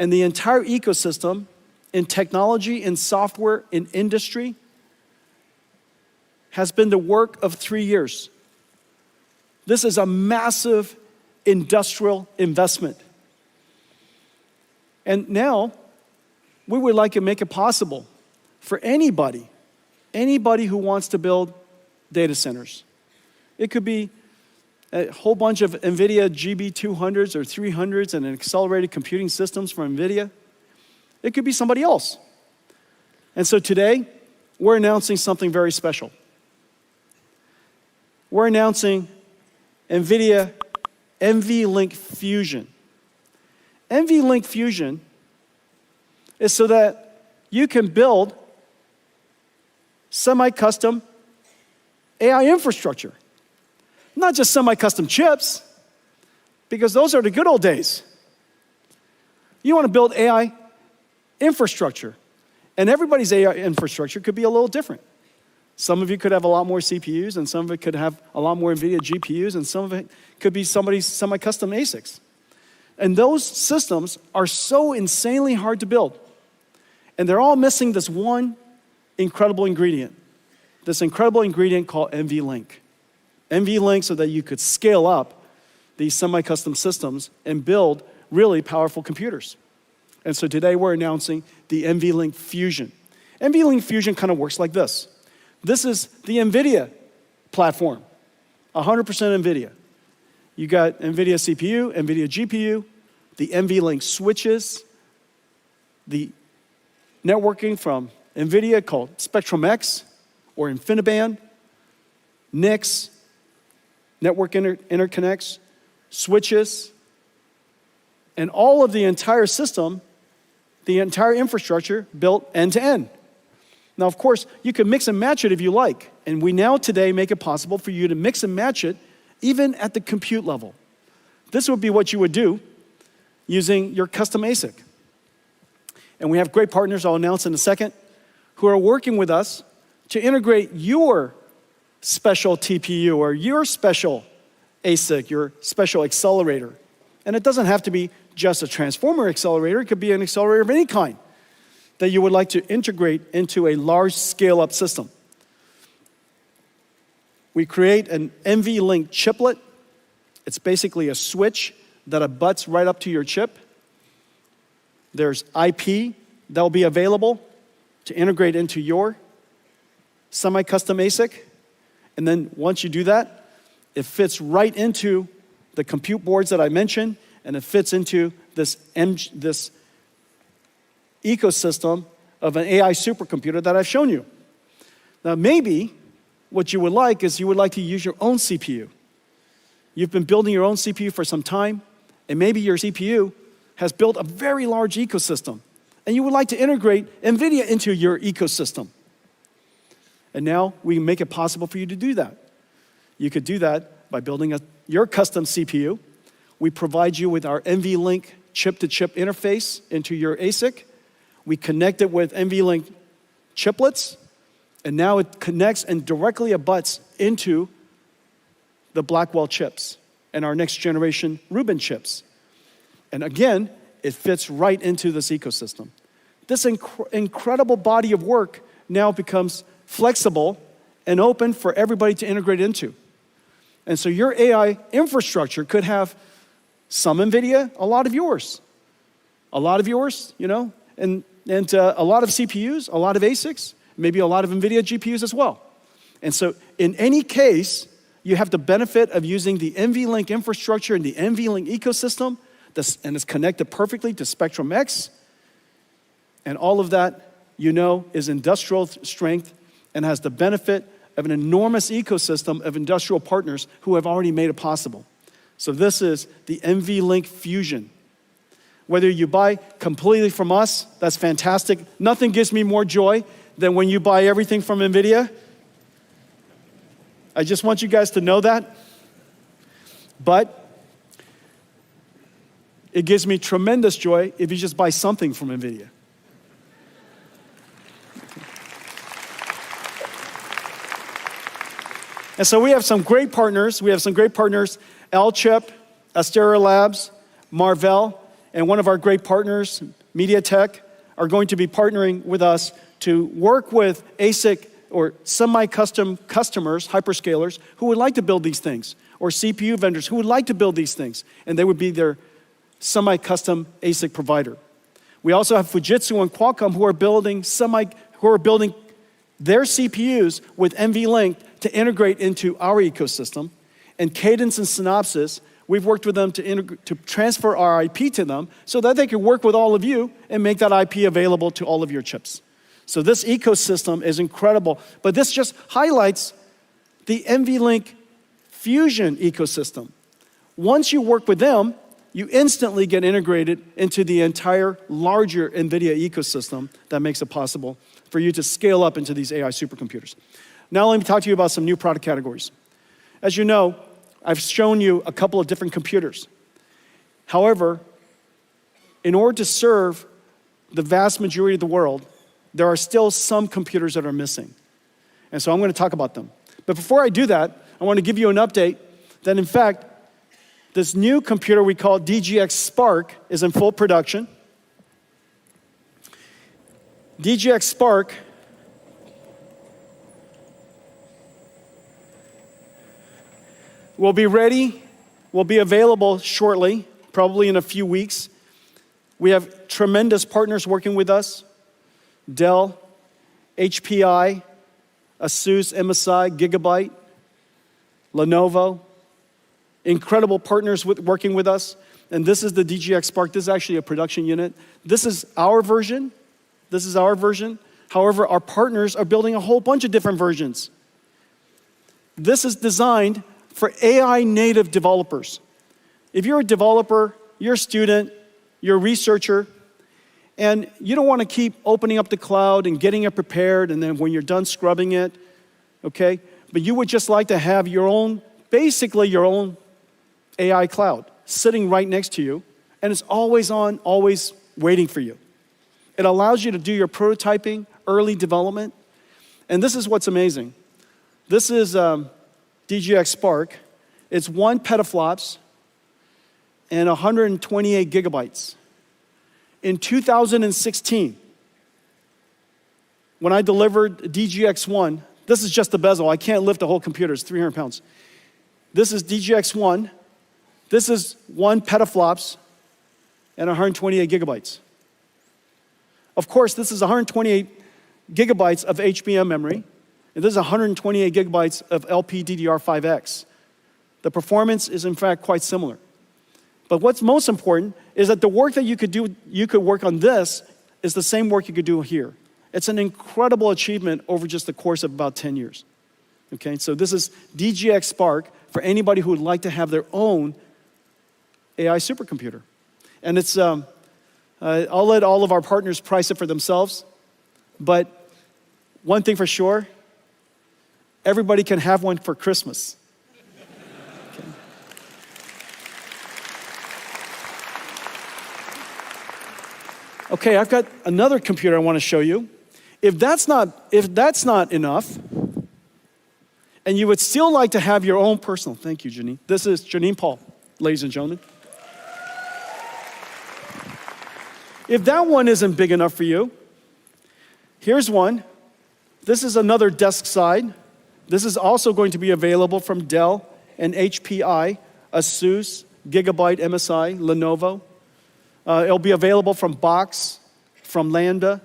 and the entire ecosystem in technology, in software, in industry has been the work of 3 years. This is a massive industrial investment. And now, we would like to make it possible for anybody who wants to build data centers. It could be a whole bunch of Nvidia GB200s or 300s and accelerated computing systems from Nvidia. It could be somebody else. And so today, we're announcing something very special. We're announcing Nvidia MVLink Fusion. MVLink Fusion is so that you can build semi-custom AI infrastructure. Not just semi-custom chips, because those are the good old days. You want to build AI infrastructure. And everybody's AI infrastructure could be a little different. Some of you could have a lot more CPUs, and some of it could have a lot more NVIDIA GPUs, and some of it could be somebody's semi-custom ASICs. And those systems are so insanely hard to build. And they're all missing this one incredible ingredient. This incredible ingredient called NVLink. NVLink so that you could scale up these semi-custom systems and build really powerful computers. And so today we're announcing the MVLink Fusion. MVLink Fusion kind of works like this. This is the NVIDIA platform, 100% NVIDIA. You got NVIDIA CPU, NVIDIA GPU, the NVLink switches, the networking from NVIDIA called Spectrum-X or InfiniBand, NICs, network interconnects, switches, and all of the entire system, the entire infrastructure built end to end. Now, of course, you can mix and match it if you like, and we now today make it possible for you to mix and match it even at the compute level. This would be what you would do using your custom ASIC. And we have great partners I'll announce in a second who are working with us to integrate your special TPU or your special ASIC, your special accelerator. And it doesn't have to be just a transformer accelerator. It could be an accelerator of any kind that you would like to integrate into a large scale-up system. We create an NVLink chiplet. It's basically a switch that abuts right up to your chip. There's IP that will be available to integrate into your semi-custom ASIC. And then once you do that, it fits right into the compute boards that I mentioned, and it fits into this ecosystem of an AI supercomputer that I've shown you. Now, maybe what you would like is you would like to use your own CPU. You've been building your own CPU for some time, and maybe your CPU has built a very large ecosystem, and you would like to integrate NVIDIA into your ecosystem. And now we make it possible for you to do that. You could do that by building your custom CPU. We provide you with our NVLink chip-to-chip interface into your ASIC. We connect it with NVLink chiplets, and now it connects and directly abuts into the Blackwell chips and our next generation Rubin chips. And again, it fits right into this ecosystem. This incredible body of work now becomes flexible and open for everybody to integrate into. And so your AI infrastructure could have some NVIDIA, a lot of yours. A lot of yours, you know, and a lot of CPUs, a lot of ASICs, maybe a lot of NVIDIA GPUs as well. And so in any case, you have the benefit of using the NVLink infrastructure and the NVLink ecosystem, and it's connected perfectly to Spectrum-X. And all of that, you know, is industrial strength and has the benefit of an enormous ecosystem of industrial partners who have already made it possible. So this is the NVLink Fusion. Whether you buy completely from us, that's fantastic. Nothing gives me more joy than when you buy everything from NVIDIA. I just want you guys to know that. But it gives me tremendous joy if you just buy something from NVIDIA. And so we have some great partners. L-Chip, Astera Labs, Marvell, and one of our great partners, MediaTek, are going to be partnering with us to work with ASIC or semi-custom customers, hyperscalers, who would like to build these things, or CPU vendors who would like to build these things, and they would be their semi-custom ASIC provider. We also have Fujitsu and Qualcomm who are building their CPUs with MVLink to integrate into our ecosystem. And Cadence and Synopsys, we've worked with them to transfer our IP to them so that they can work with all of you and make that IP available to all of your chips. So this ecosystem is incredible. But this just highlights the NVLink Fusion ecosystem. Once you work with them, you instantly get integrated into the entire larger NVIDIA ecosystem that makes it possible for you to scale up into these AI supercomputers. Now let me talk to you about some new product categories. As you know, I've shown you a couple of different computers. However, in order to serve the vast majority of the world, there are still some computers that are missing. And so I'm going to talk about them. But before I do that, I want to give you an update that, in fact, this new computer we call DGX Spark is in full production. DGX Spark will be ready, will be available shortly, probably in a few weeks. We have tremendous partners working with us: Dell, HPI, ASUS, MSI, Gigabyte, Lenovo. Incredible partners working with us. And this is the DGX Spark. This is actually a production unit. This is our version. This is our version. However, our partners are building a whole bunch of different versions. This is designed for AI native developers. If you're a developer, you're a student, you're a researcher, and you don't want to keep opening up the cloud and getting it prepared, and then when you're done scrubbing it, okay? But you would just like to have your own, basically your own AI cloud sitting right next to you, and it's always on, always waiting for you. It allows you to do your prototyping, early development, and this is what's amazing. This is DGX Spark. It's 1 petaflops and 128 gigabytes. In 2016, when I delivered DGX1, this is just the bezel. I can't lift the whole computer. It's 300 pounds. This is DGX1. This is 1 petaflops and 128 gigabytes. Of course, this is 128 gigabytes of HBM memory, and this is 128 gigabytes of LPDDR5X. The performance is, in fact, quite similar. But what's most important is that the work that you could work on this is the same work you could do here. It's an incredible achievement over just the course of about 10 years. Okay, so this is DGX Spark for anybody who would like to have their own AI supercomputer. And it's, I'll let all of our partners price it for themselves, but one thing for sure, everybody can have one for Christmas. Okay, I've got another computer I want to show you. If that's not enough, and you would still like to have your own personal, thank you, Janine. This is Janine Paul, ladies and gentlemen. If that one isn't big enough for you, here's one. This is another desk side. This is also going to be available from Dell and HPI, ASUS, Gigabyte, MSI, Lenovo. It'll be available from Box, from Lambda,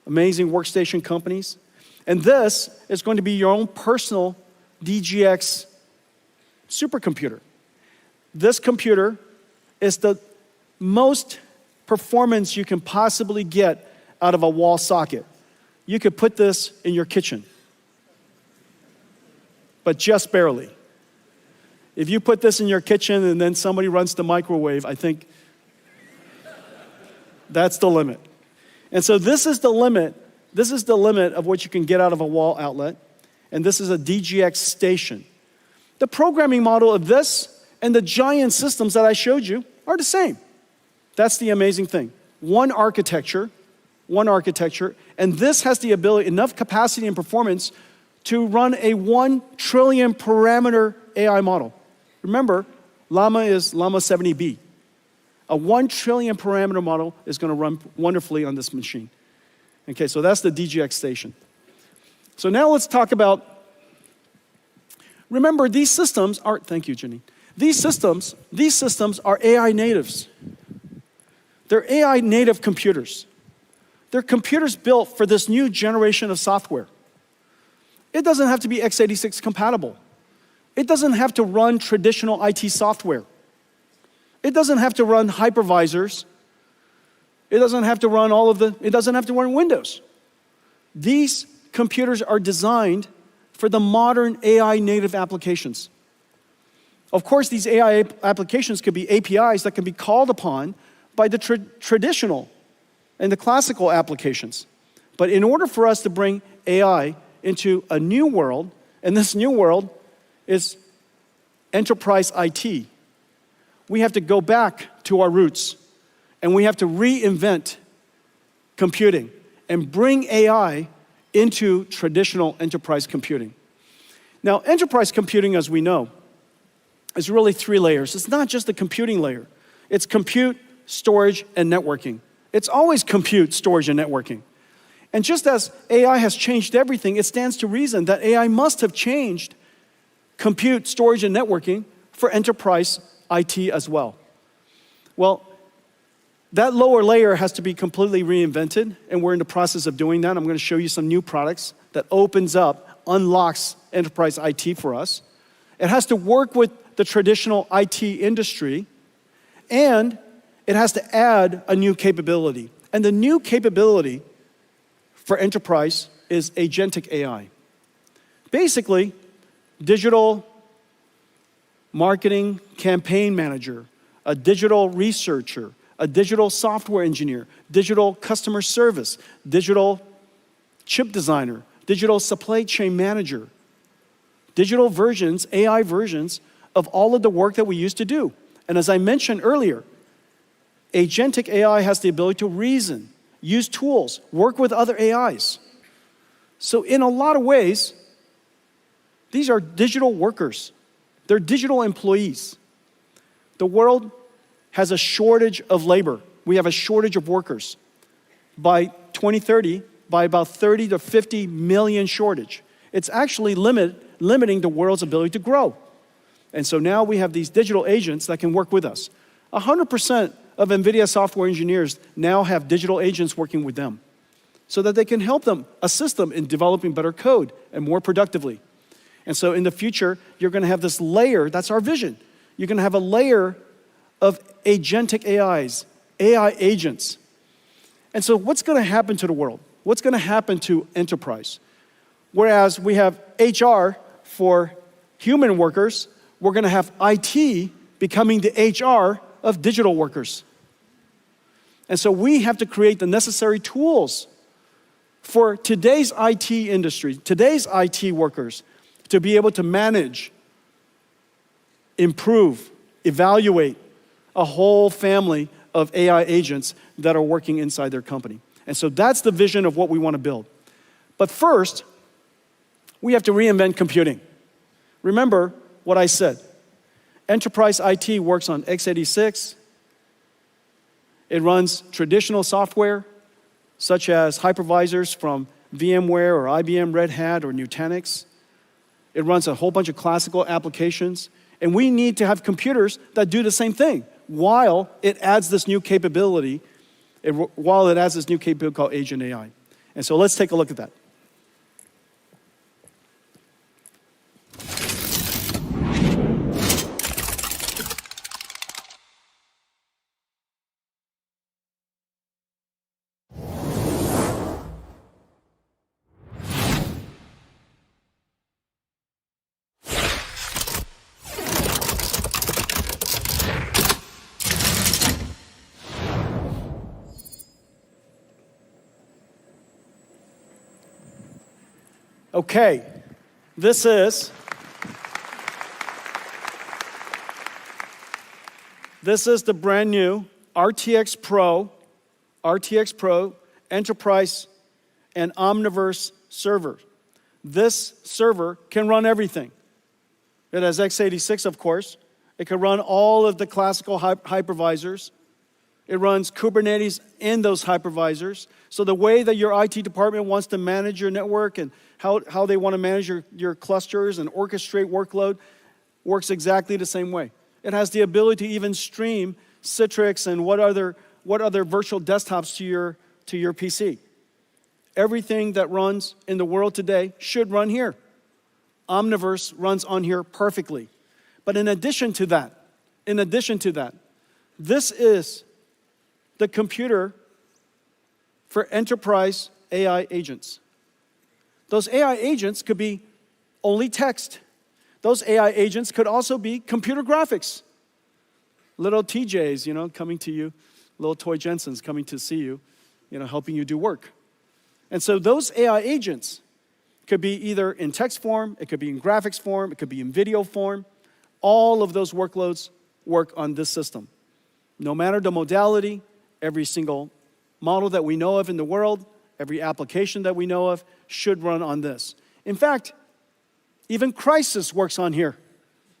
amazing workstation companies. And this is going to be your own personal DGX supercomputer. This computer is the most performance you can possibly get out of a wall socket. You could put this in your kitchen, but just barely. If you put this in your kitchen and then somebody runs the microwave, I think that's the limit. And so this is the limit. This is the limit of what you can get out of a wall outlet. And this is a DGX station. The programming model of this and the giant systems that I showed you are the same. That's the amazing thing. One architecture, and this has the ability, enough capacity and performance to run a 1 trillion parameter AI model. Remember, Llama is Llama 70B. A 1 trillion parameter model is going to run wonderfully on this machine. Okay, so that's the DGX station. So now let's talk about, remember these systems are, thank you, Jenny. These systems are AI natives. They're AI native computers. They're computers built for this new generation of software. It doesn't have to be x86 compatible. It doesn't have to run traditional IT software. It doesn't have to run hypervisors. It doesn't have to run it doesn't have to run Windows. These computers are designed for the modern AI native applications. Of course, these AI applications could be APIs that can be called upon by the traditional and the classical applications. But in order for us to bring AI into a new world, and this new world is enterprise IT, we have to go back to our roots, and we have to reinvent computing and bring AI into traditional enterprise computing. Now, enterprise computing, as we know, is really 3 layers. It's not just the computing layer. It's compute, storage, and networking. It's always compute, storage, and networking. And just as AI has changed everything, it stands to reason that AI must have changed compute, storage, and networking for enterprise IT as well. Well, that lower layer has to be completely reinvented, and we're in the process of doing that. I'm going to show you some new products that unlocks enterprise IT for us. It has to work with the traditional IT industry, and it has to add a new capability. And the new capability for enterprise is agentic AI. Basically, digital marketing campaign manager, a digital researcher, a digital software engineer, digital customer service, digital chip designer, digital supply chain manager, digital versions, AI versions of all of the work that we used to do. And as I mentioned earlier, agentic AI has the ability to reason, use tools, work with other AIs. So in a lot of ways, these are digital workers. They're digital employees. The world has a shortage of labor. We have a shortage of workers. By 2030, by about 30 to 50 million shortage. It's actually limiting the world's ability to grow. And so now we have these digital agents that can work with us. 100% of Nvidia software engineers now have digital agents working with them so that they can help them, assist them in developing better code and more productively. And so in the future, you're going to have this layer, that's our vision. You're going to have a layer of agentic AIs, AI agents. And so what's going to happen to the world? What's going to happen to enterprise? Whereas we have HR for human workers, we're going to have IT becoming the HR of digital workers. And so we have to create the necessary tools for today's IT industry, today's IT workers, to be able to manage, improve, evaluate a whole family of AI agents that are working inside their company. And so that's the vision of what we want to build. But first, we have to reinvent computing. Remember what I said. Enterprise IT works on x86. It runs traditional software, such as hypervisors from VMware or IBM Red Hat or Nutanix. It runs a whole bunch of classical applications. And we need to have computers that do the same thing while it adds this new capability, called Agent AI. And so let's take a look at that. Okay, this is the brand new RTX Pro Enterprise and Omniverse server. This server can run everything. It has x86, of course. It can run all of the classical hypervisors. It runs Kubernetes in those hypervisors. So the way that your IT department wants to manage your network and how they want to manage your clusters and orchestrate workload works exactly the same way. It has the ability to even stream Citrix and what other virtual desktops to your PC. Everything that runs in the world today should run here. Omniverse runs on here perfectly. But in addition to that, this is the computer for enterprise AI agents. Those AI agents could be only text. Those AI agents could also be computer graphics. Little TJs, coming to you, little toy Jensens coming to see you, helping you do work. And so those AI agents could be either in text form, it could be in graphics form, it could be in video form. All of those workloads work on this system. No matter the modality, every single model that we know of in the world, every application that we know of should run on this. In fact, even Crisis works on here.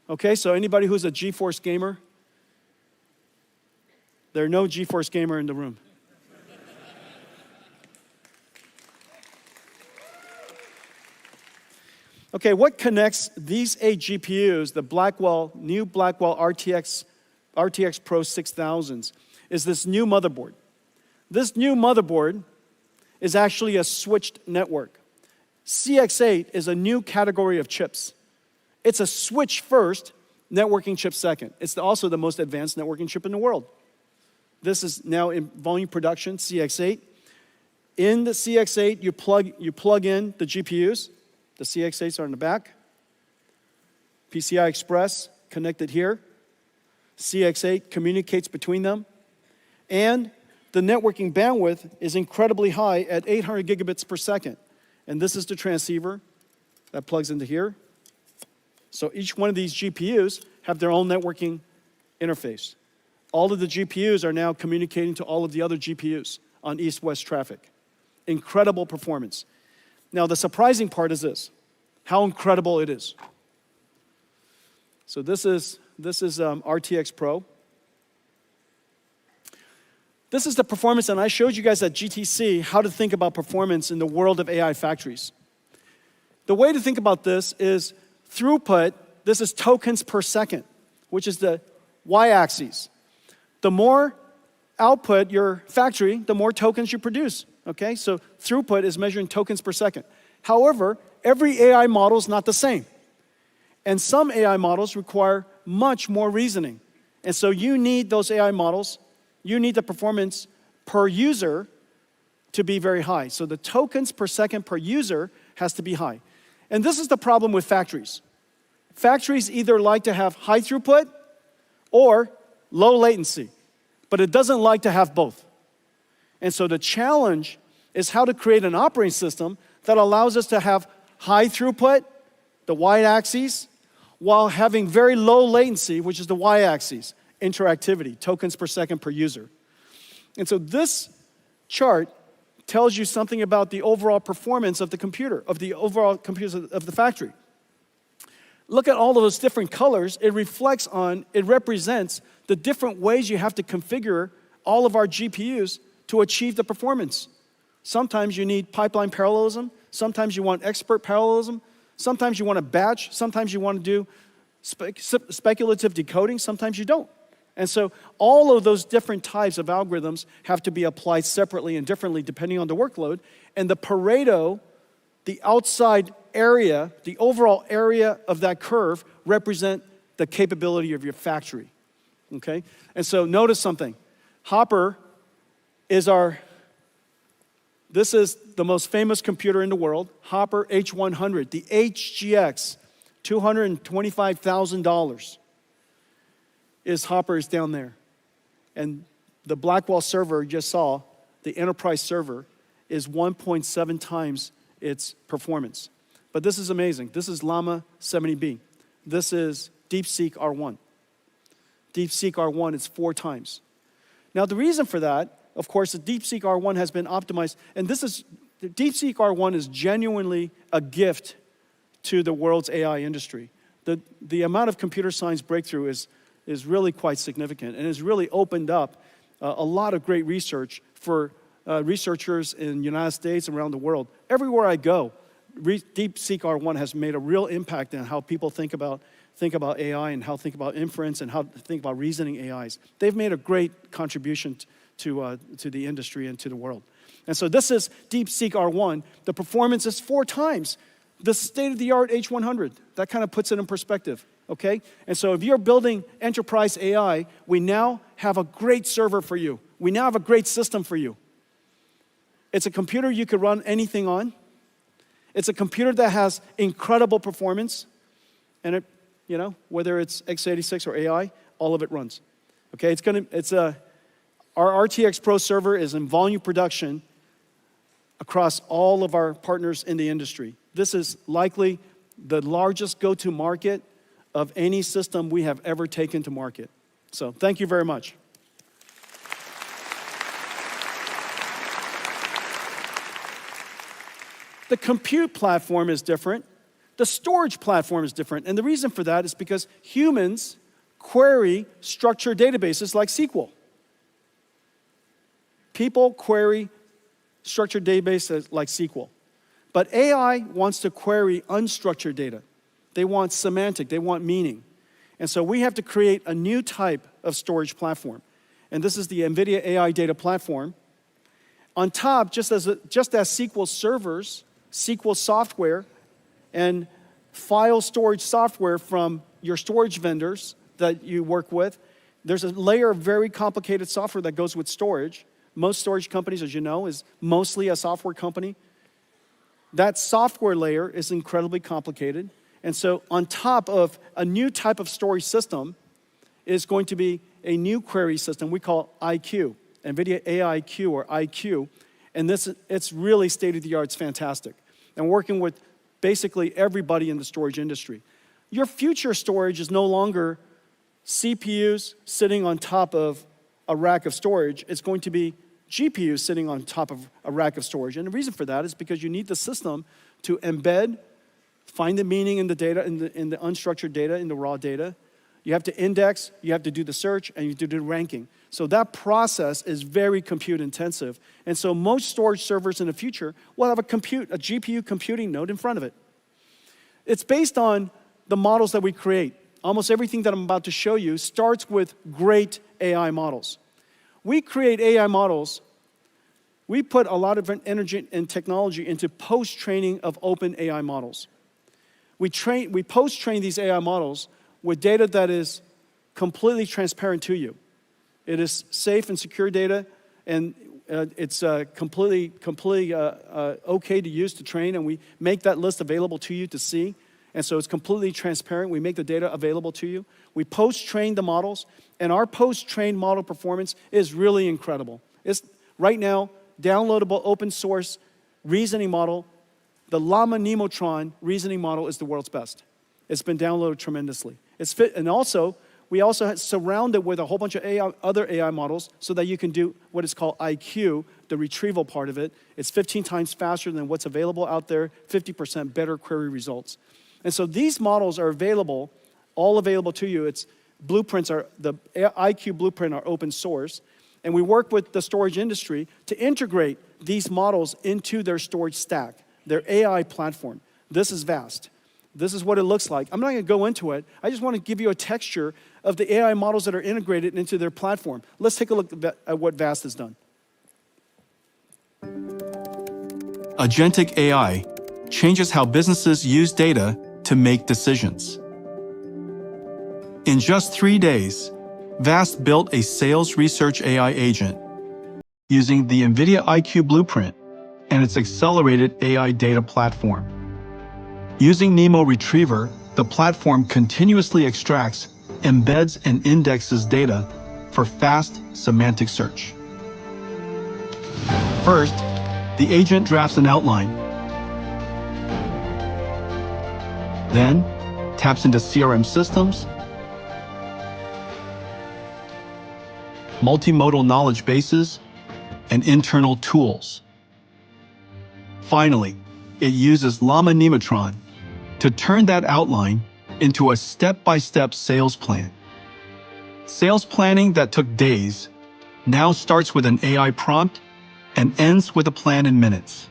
Okay, so anybody who's a GeForce gamer? There are no GeForce gamer in the room. Okay, what connects these 8 GPUs, the new Blackwell RTX Pro 6000s, is this new motherboard. This new motherboard is actually a switched network. CX8 is a new category of chips. It's a switch first, networking chip second. It's also the most advanced networking chip in the world. This is now in volume production, CX8. In the CX8, you plug in the GPUs. The CX8s are in the back. PCI Express connected here. CX8 communicates between them. And the networking bandwidth is incredibly high at 800 gigabits per second. And this is the transceiver that plugs into here. So each one of these GPUs have their own networking interface. All of the GPUs are now communicating to all of the other GPUs on east-west traffic. Incredible performance. Now, the surprising part is this, how incredible it is. So this is RTX Pro. This is the performance, and I showed you guys at GTC how to think about performance in the world of AI factories. The way to think about this is throughput. This is tokens per second, which is the y-axis. The more output your factory, the more tokens you produce. Okay, so throughput is measuring tokens per second. However, every AI model is not the same. And some AI models require much more reasoning. And so you need those AI models, you need the performance per user to be very high. So the tokens per second per user has to be high. And this is the problem with factories. Factories either like to have high throughput or low latency, but it doesn't like to have both. And so the challenge is how to create an operating system that allows us to have high throughput, the y-axis, while having very low latency, which is the y-axis, interactivity, tokens per second per user. And so this chart tells you something about the overall performance of the computer, of the overall computers of the factory. Look at all of those different colors. It represents the different ways you have to configure all of our GPUs to achieve the performance. Sometimes you need pipeline parallelism. Sometimes you want expert parallelism. Sometimes you want a batch. Sometimes you want to do speculative decoding. Sometimes you don't. And so all of those different types of algorithms have to be applied separately and differently depending on the workload. And the Pareto, the outside area, the overall area of that curve represent the capability of your factory. Okay? And so notice something. Hopper this is the most famous computer in the world, Hopper H100, the HGX, $225,000. Hopper is down there. And the Blackwell server you just saw, the enterprise server, is 1.7 times its performance. But this is amazing. This is Llama 70B. This is DeepSeek R1. DeepSeek R1 is 4 times. Now the reason for that, of course, the DeepSeek R1 has been optimized, and DeepSeek R1 is genuinely a gift to the world's AI industry. The amount of computer science breakthrough is really quite significant and has really opened up a lot of great research for researchers in the United States and around the world. Everywhere I go, DeepSeek R1 has made a real impact in how people think about AI and how think about inference and how think about reasoning AIs. They've made a great contribution to the industry and to the world. And so this is DeepSeek R1. The performance is 4 times the state-of-the-art H100. That kind of puts it in perspective, okay? And so if you're building enterprise AI, we now have a great server for you. We now have a great system for you. It's a computer you could run anything on. It's a computer that has incredible performance. And it, you know, whether it's x86 or AI, all of it runs. Okay, our RTX Pro server is in volume production across all of our partners in the industry. This is likely the largest go-to market of any system we have ever taken to market. So thank you very much. The compute platform is different. The storage platform is different. And the reason for that is because humans query structured databases like SQL. People query structured databases like SQL. But AI wants to query unstructured data. They want semantic, they want meaning. And so we have to create a new type of storage platform. And this is the Nvidia AI Data Platform. On top, just as SQL servers, SQL software, and file storage software from your storage vendors that you work with, there's a layer of very complicated software that goes with storage. Most storage companies, as you know, is mostly a software company. That software layer is incredibly complicated. And so on top of a new type of storage system is going to be a new query system we call IQ, NVIDIA AIQ or IQ. And it's really state-of-the-art, it's fantastic. And working with basically everybody in the storage industry. Your future storage is no longer CPUs sitting on top of a rack of storage. It's going to be GPUs sitting on top of a rack of storage. And the reason for that is because you need the system to embed, find the meaning in the data, in the unstructured data, in the raw data. You have to index, you have to do the search, and you have to do the ranking. So that process is very compute intensive. And so most storage servers in the future will have a GPU computing node in front of it. It's based on the models that we create. Almost everything that I'm about to show you starts with great AI models. We create AI models. We put a lot of energy and technology into post-training of open AI models. We post-train these AI models with data that is completely transparent to you. It is safe and secure data, and it's completely okay to use to train, and we make that list available to you to see. And so it's completely transparent. We make the data available to you. We post-train the models, and our post-trained model performance is really incredible. It's right now, downloadable open source reasoning model. The Llama Nemotron reasoning model is the world's best. It's been downloaded tremendously. And also, we also surround it with a whole bunch of other AI models so that you can do what is called IQ, the retrieval part of it. It's 15 times faster than what's available out there, 50% better query results. And so these models are available, all available to you. The IQ blueprint are open source. And we work with the storage industry to integrate these models into their storage stack, their AI platform. This is vast. This is what it looks like. I'm not going to go into it. I just want to give you a texture of the AI models that are integrated into their platform. Let's take a look at what VAST has done. Agentic AI changes how businesses use data to make decisions. In just 3 days, VAST built a sales research AI agent using the NVIDIA IQ blueprint and its accelerated AI data platform. Using Nemo Retriever, the platform continuously extracts, embeds, and indexes data for fast semantic search. First, the agent drafts an outline, then taps into CRM systems, multimodal knowledge bases, and internal tools. Finally, it uses Llama Nemotron to turn that outline into a step-by-step sales plan. Sales planning that took days now starts with an AI prompt and ends with a plan in minutes.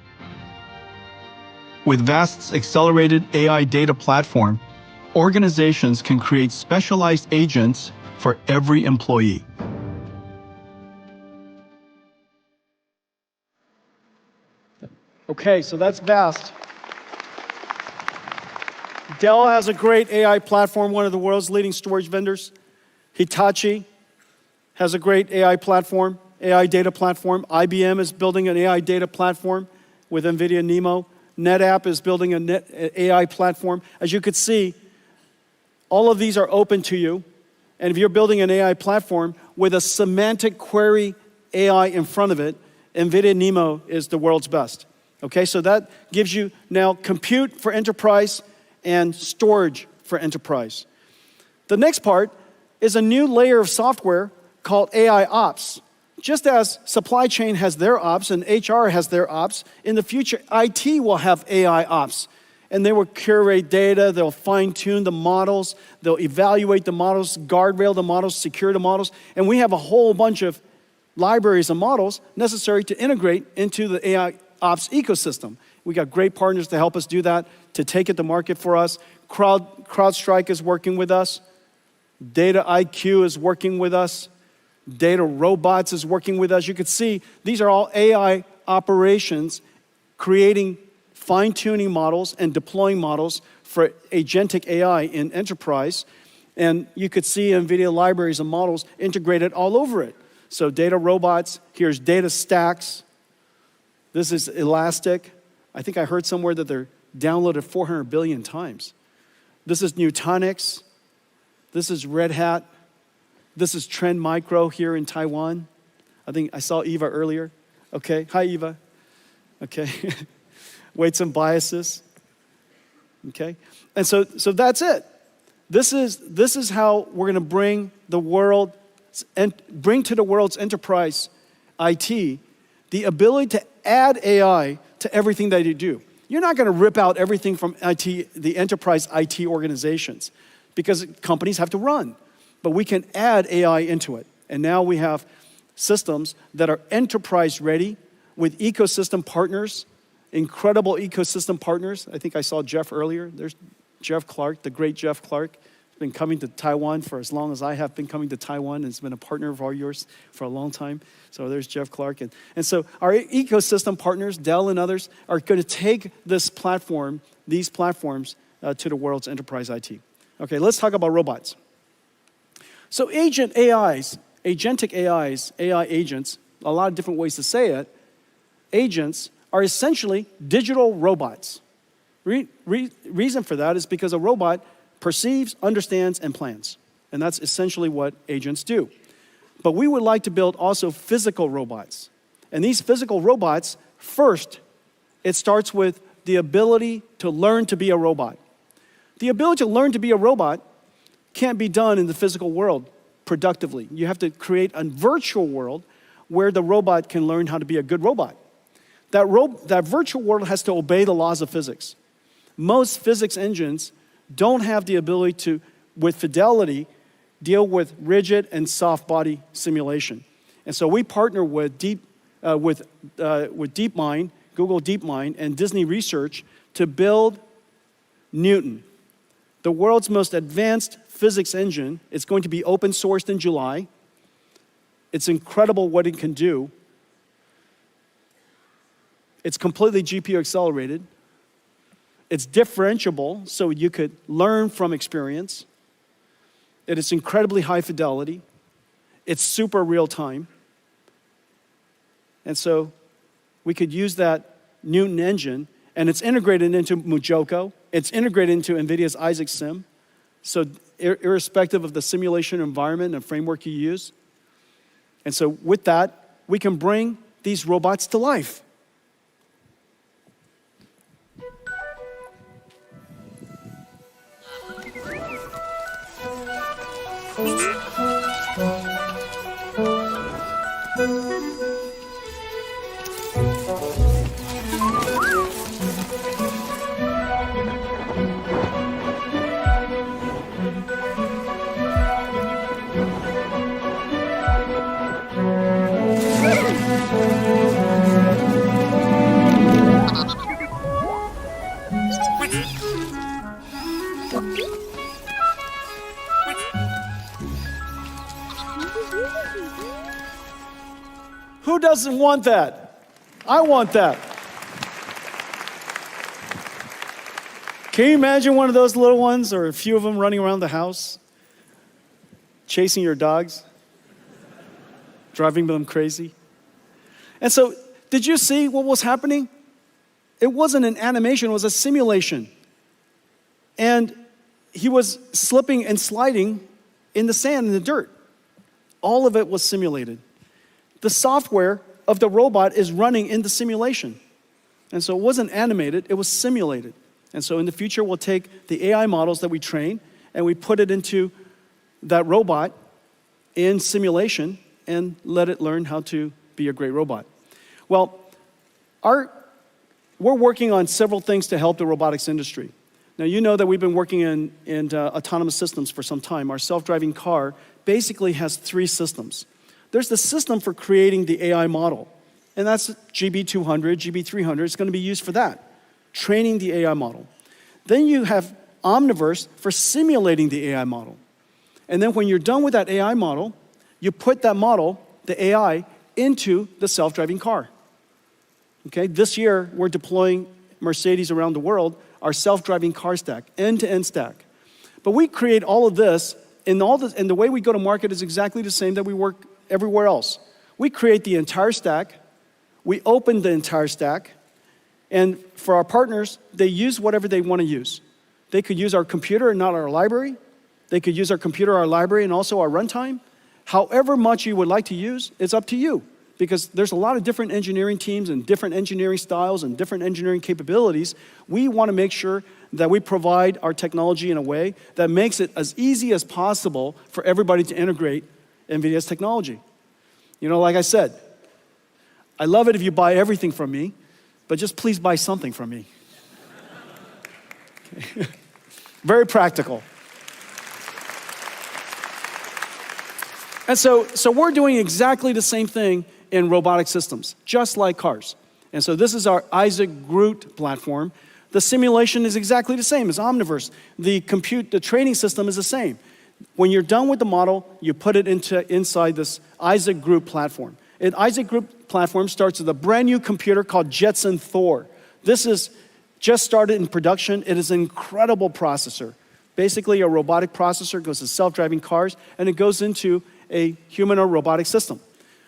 With Vast's accelerated AI data platform, organizations can create specialized agents for every employee. Okay, so that's Vast. Dell has a great AI platform, one of the world's leading storage vendors. Hitachi has a great AI platform, AI data platform. IBM is building an AI data platform with NVIDIA NeMo. NetApp is building an AI platform. As you could see, all of these are open to you. And if you're building an AI platform with a semantic query AI in front of it, NVIDIA NeMo is the world's best. Okay, so that gives you now compute for enterprise and storage for enterprise. The next part is a new layer of software called AI Ops. Just as supply chain has their ops and HR has their ops, in the future, IT will have AI Ops. And they will curate data, they'll fine-tune the models, they'll evaluate the models, guardrail the models, secure the models, and we have a whole bunch of libraries and models necessary to integrate into the AI Ops ecosystem. We got great partners to help us do that, to take it to market for us. CrowdStrike is working with us. Data IQ is working with us. Data Robots is working with us. You can see these are all AI operations creating fine-tuning models and deploying models for agentic AI in enterprise. And you could see NVIDIA libraries and models integrated all over it. So Data Robots, here's Data Stacks. This is Elastic. I think I heard somewhere that they're downloaded 400 billion times. This is Nutanix. This is Red Hat. This is Trend Micro here in Taiwan. I think I saw Eva earlier. Okay, hi Eva. Okay, weights and biases. Okay, and so that's it. This is how we're going to bring to the world's enterprise IT the ability to add AI to everything that you do. You're not going to rip out everything from IT, the enterprise IT organizations, because companies have to run. But we can add AI into it. And now we have systems that are enterprise ready with ecosystem partners, incredible ecosystem partners. I think I saw Jeff earlier. There's Jeff Clark, the great Jeff Clark. He's been coming to Taiwan for as long as I have been coming to Taiwan, and has been a partner of yours for a long time. So there's Jeff Clark. And so our ecosystem partners, Dell and others, are going to take this platform, these platforms, to the world's enterprise IT. Okay, let's talk about robots. So agentic AIs, AI agents, a lot of different ways to say it, agents are essentially digital robots. Reason for that is because a robot perceives, understands, and plans. And that's essentially what agents do. But we would like to build also physical robots. And these physical robots, first, it starts with the ability to learn to be a robot. The ability to learn to be a robot can't be done in the physical world productively. You have to create a virtual world where the robot can learn how to be a good robot. That virtual world has to obey the laws of physics. Most physics engines don't have the ability to, with fidelity, deal with rigid and soft body simulation. And so we partner with DeepMind, Google DeepMind, and Disney Research to build Newton, the world's most advanced physics engine. It's going to be open sourced in July. It's incredible what it can do. It's completely GPU accelerated. It's differentiable, so you could learn from experience. It is incredibly high fidelity. It's super real time. And so we could use that Newton engine, and it's integrated into Mujoko. It's integrated into NVIDIA's Isaac Sim. So irrespective of the simulation environment and framework you use. And so with that, we can bring these robots to life. doesn't want that? I want that. Can you imagine one of those little ones or a few of them running around the house, chasing your dogs, driving them crazy? And so, did you see what was happening? It wasn't an animation, it was a simulation. And he was slipping and sliding in the sand, in the dirt. All of it was simulated. The software of the robot is running in the simulation. And so it wasn't animated, it was simulated. And so in the future, we'll take the AI models that we train and we put it into that robot in simulation and let it learn how to be a great robot. Well, we're working on several things to help the robotics industry. Now, you know that we've been working in autonomous systems for some time. Our self-driving car basically has 3 systems. There's the system for creating the AI model, and that's GB200, GB300. It's going to be used for that, training the AI model. Then you have Omniverse for simulating the AI model. And then when you're done with that AI model, you put that model, the AI, into the self-driving car. Okay, this year we're deploying Mercedes around the world, our self-driving car stack, end-to-end stack. But we create all of this, and the way we go to market is exactly the same that we work everywhere else. We create the entire stack, we open the entire stack, and for our partners, they use whatever they want to use. They could use our computer and not our library. They could use our computer, our library, and also our runtime. However much you would like to use, it's up to you. Because there's a lot of different engineering teams and different engineering styles and different engineering capabilities. We want to make sure that we provide our technology in a way that makes it as easy as possible for everybody to integrate NVIDIA's technology. You know, like I said, I love it if you buy everything from me, but just please buy something from me. Okay. Very practical. And so we're doing exactly the same thing in robotic systems, just like cars. And so this is our Isaac GR00T platform. The simulation is exactly the same as Omniverse. The training system is the same. When you're done with the model, you put it inside this Isaac GR00T platform. And Isaac GR00T platform starts with a brand new computer called Jensen Thor. This is just started in production. It is an incredible processor. Basically, a robotic processor goes to self-driving cars, and it goes into a human or robotic system.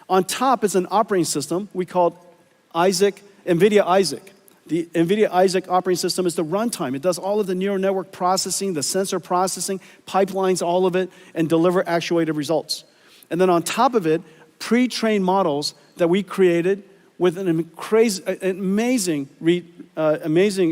On top is an operating system we call NVIDIA Isaac. The NVIDIA Isaac operating system is the runtime. It does all of the neural network processing, the sensor processing, pipelines all of it, and deliver actuated results. And then on top of it, pre-trained models that we created with an amazing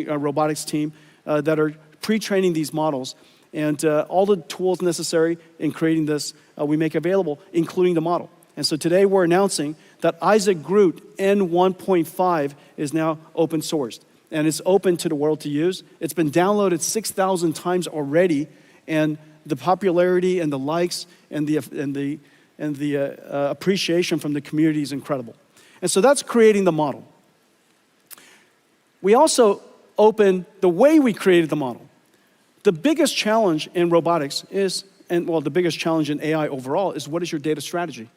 robotics team that are pre-training these models. And all the tools necessary in creating this, we make available, including the model. And so today we're announcing that Isaac GR00T N1.5 is now open sourced. And it's open to the world to use. It's been downloaded 6,000 times already. And the popularity and the likes and the appreciation from the community is incredible. And so that's creating the model. We also open the way we created the model. The biggest challenge in robotics is, the biggest challenge in AI overall is, what is your data strategy?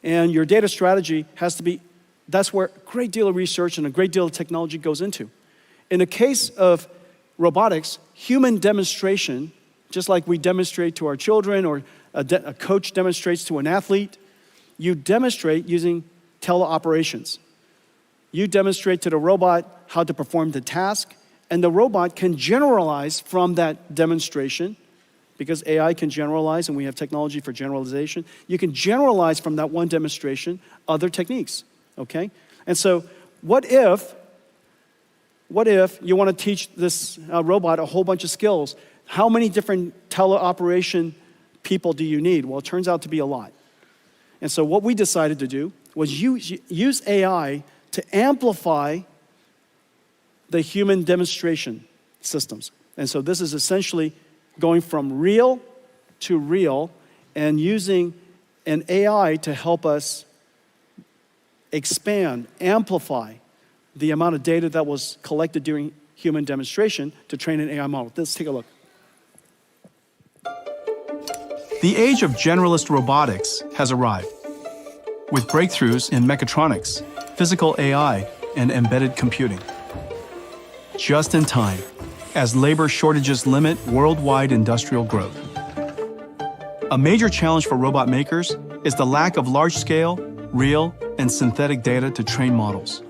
And your data strategy has to be, that's where a great deal of research and a great deal of technology goes into. In the case of robotics, human demonstration, just like we demonstrate to our children or a coach demonstrates to an athlete, you demonstrate using teleoperations. You demonstrate to the robot how to perform the task, and the robot can generalize from that demonstration, because AI can generalize and we have technology for generalization. You can generalize from that one demonstration other techniques, okay? And so what if you want to teach this robot a whole bunch of skills? How many different teleoperation people do you need? Well, it turns out to be a lot. And so what we decided to do was use AI to amplify the human demonstration systems. And so this is essentially going from real to real and using an AI to help us expand, amplify the amount of data that was collected during human demonstration to train an AI model. Let's take a look. The age of generalist robotics has arrived. with breakthroughs in mechatronics, physical AI, and embedded computing. Just in time, as labor shortages limit worldwide industrial growth. A major challenge for robot makers is the lack of large-scale, real, and synthetic data to train models.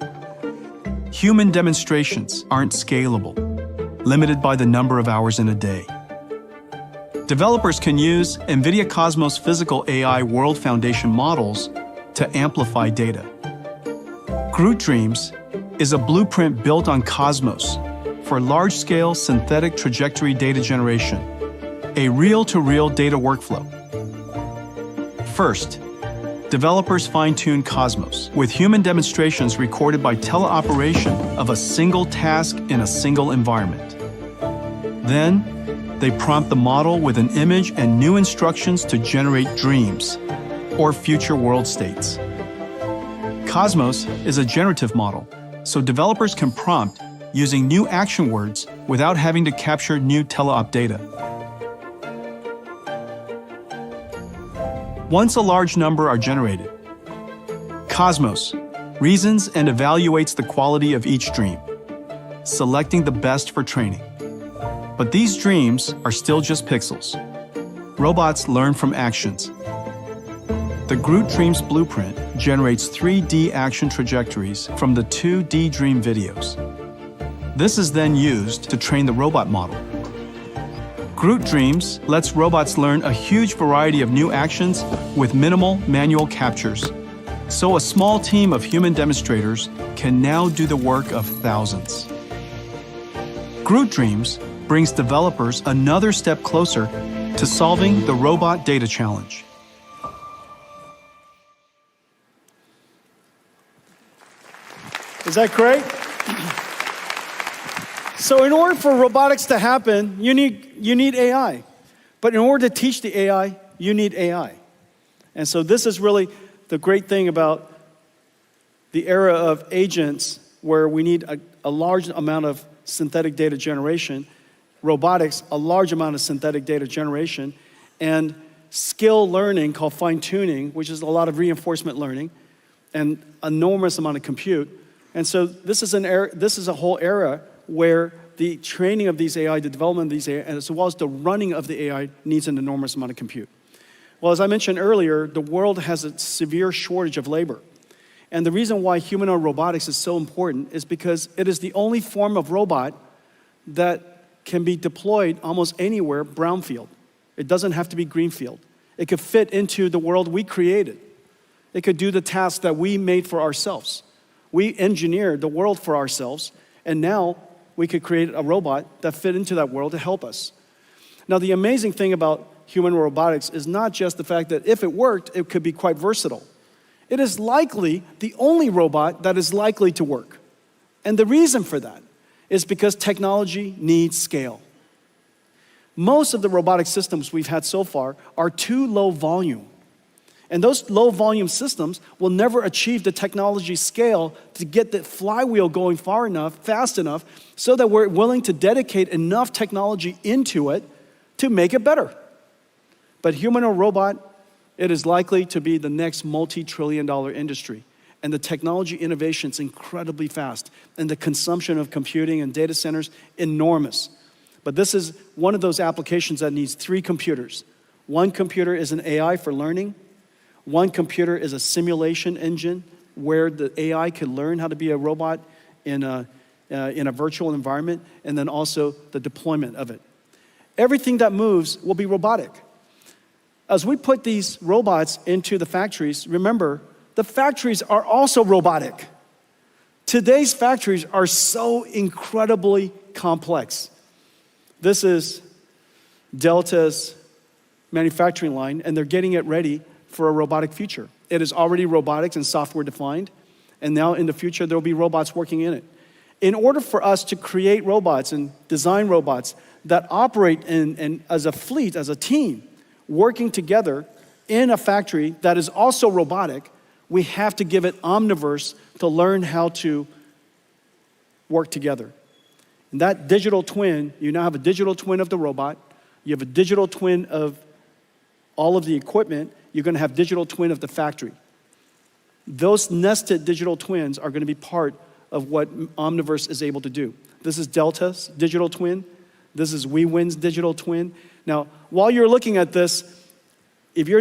Human demonstrations aren't scalable, limited by the number of hours in a day. Developers can use Nvidia Cosmos Physical AI World Foundation models to amplify data. Groot Dreams is a blueprint built on Cosmos for large-scale synthetic trajectory data generation, a reel-to-reel data workflow. First, developers fine-tune Cosmos with human demonstrations recorded by teleoperation of a single task in a single environment. Then, they prompt the model with an image and new instructions to generate dreams, or future world states. Cosmos is a generative model, so developers can prompt using new action words without having to capture new teleop data. Once a large number are generated, Cosmos reasons and evaluates the quality of each dream, selecting the best for training. But these dreams are still just pixels. Robots learn from actions. The Groot Dreams blueprint generates 3D action trajectories from the 2D dream videos. This is then used to train the robot model. Groot Dreams lets robots learn a huge variety of new actions with minimal manual captures. So a small team of human demonstrators can now do the work of thousands. Groot Dreams brings developers another step closer to solving the robot data challenge. Is that great? So in order for robotics to happen, you need AI. But in order to teach the AI, you need AI. And so this is really the great thing about the era of agents, where we need a large amount of synthetic data generation, robotics, a large amount of synthetic data generation, and skill learning called fine-tuning, which is a lot of reinforcement learning, and enormous amount of compute. And so this is a whole era where the training of these AI, the development of these AI, as well as the running of the AI needs an enormous amount of compute. Well, as I mentioned earlier, the world has a severe shortage of labor. And the reason why humanoid robotics is so important is because it is the only form of robot that can be deployed almost anywhere brownfield. It doesn't have to be greenfield. It could fit into the world we created. It could do the tasks that we made for ourselves. We engineered the world for ourselves, and now we could create a robot that fit into that world to help us. Now, the amazing thing about human robotics is not just the fact that if it worked, it could be quite versatile. It is likely the only robot that is likely to work. And the reason for that is because technology needs scale. Most of the robotic systems we've had so far are too low volume. And those low volume systems will never achieve the technology scale to get the flywheel going far enough, fast enough, so that we're willing to dedicate enough technology into it to make it better. But humanoid robot, it is likely to be the next multi-trillion-dollar industry. And the technology innovation is incredibly fast. And the consumption of computing and data centers, enormous. But this is one of those applications that needs 3 computers. One computer is an AI for learning. One computer is a simulation engine where the AI can learn how to be a robot in a virtual environment, and then also the deployment of it. Everything that moves will be robotic. As we put these robots into the factories, remember, the factories are also robotic. Today's factories are so incredibly complex. This is Delta's manufacturing line, and they're getting it ready for a robotic future. It is already robotics and software defined, and now in the future there will be robots working in it. In order for us to create robots and design robots that operate in as a fleet, as a team, working together in a factory that is also robotic, we have to give it omniverse to learn how to work together. And that digital twin, you now have a digital twin of the robot, you have a digital twin of all of the equipment, you're going to have digital twin of the factory. Those nested digital twins are going to be part of what Omniverse is able to do. This is Delta's digital twin. This is WeWin's digital twin. Now, while you're looking at this, if you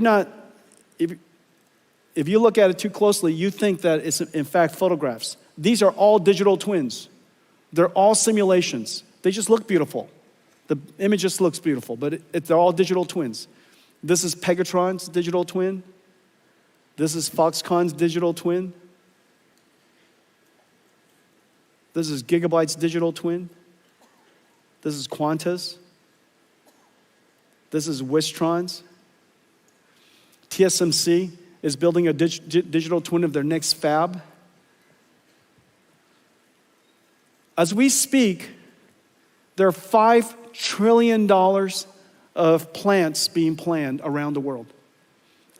look at it too closely, you think that it's in fact photographs. These are all digital twins. They're all simulations. They just look beautiful. The image just looks beautiful, but they're all digital twins. This is Pegatron's digital twin. This is Foxconn's digital twin. This is Gigabyte's digital twin. This is Quanta's. This is Wistron's. TSMC is building a digital twin of their next fab. As we speak, there are $5 trillion of plants being planned around the world.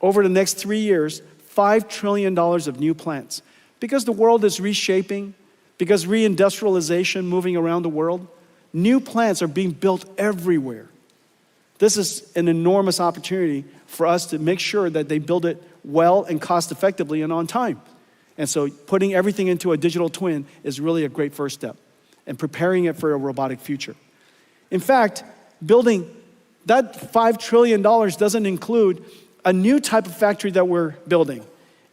Over the next 3 years, $5 trillion of new plants. Because the world is reshaping, because reindustrialization moving around the world, new plants are being built everywhere. This is an enormous opportunity for us to make sure that they build it well and cost effectively and on time. And so putting everything into a digital twin is really a great first step and preparing it for a robotic future. In fact, building that $5 trillion doesn't include a new type of factory that we're building.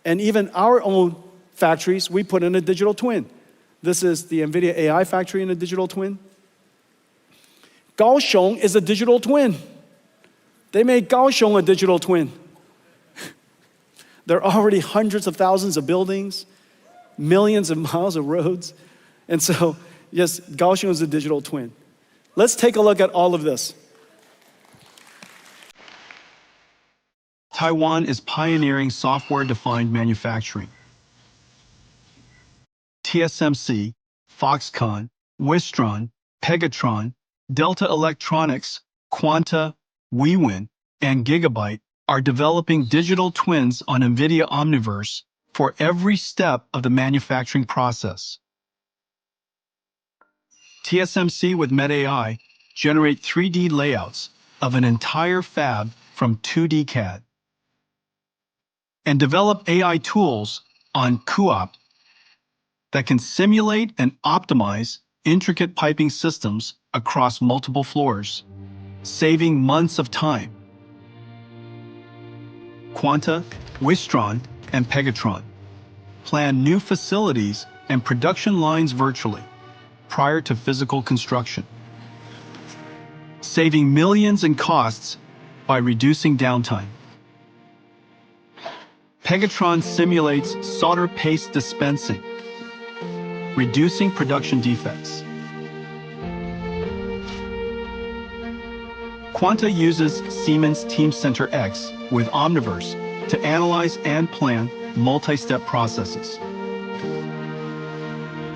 And even our own factories, we put in a digital twin. This is the Nvidia AI factory in a digital twin. Kaohsiung is a digital twin. They made Kaohsiung a digital twin. There are already hundreds of thousands of buildings, millions of miles of roads. And so, yes, Kaohsiung is a digital twin. Let's take a look at all of this. Taiwan is pioneering software-defined manufacturing. TSMC, Foxconn, Wistron, Pegatron, Delta Electronics, Quanta, WeWin, and Gigabyte are developing digital twins on Nvidia Omniverse for every step of the manufacturing process. TSMC with MetAI generate 3D layouts of an entire fab from 2D CAD and develop AI tools on CUOP that can simulate and optimize intricate piping systems across multiple floors, saving months of time. Quanta, Wistron, and Pegatron plan new facilities and production lines virtually prior to physical construction, saving millions in costs by reducing downtime. Pegatron simulates solder paste dispensing, reducing production defects. Quanta uses Siemens Teamcenter X with Omniverse to analyze and plan multi-step processes.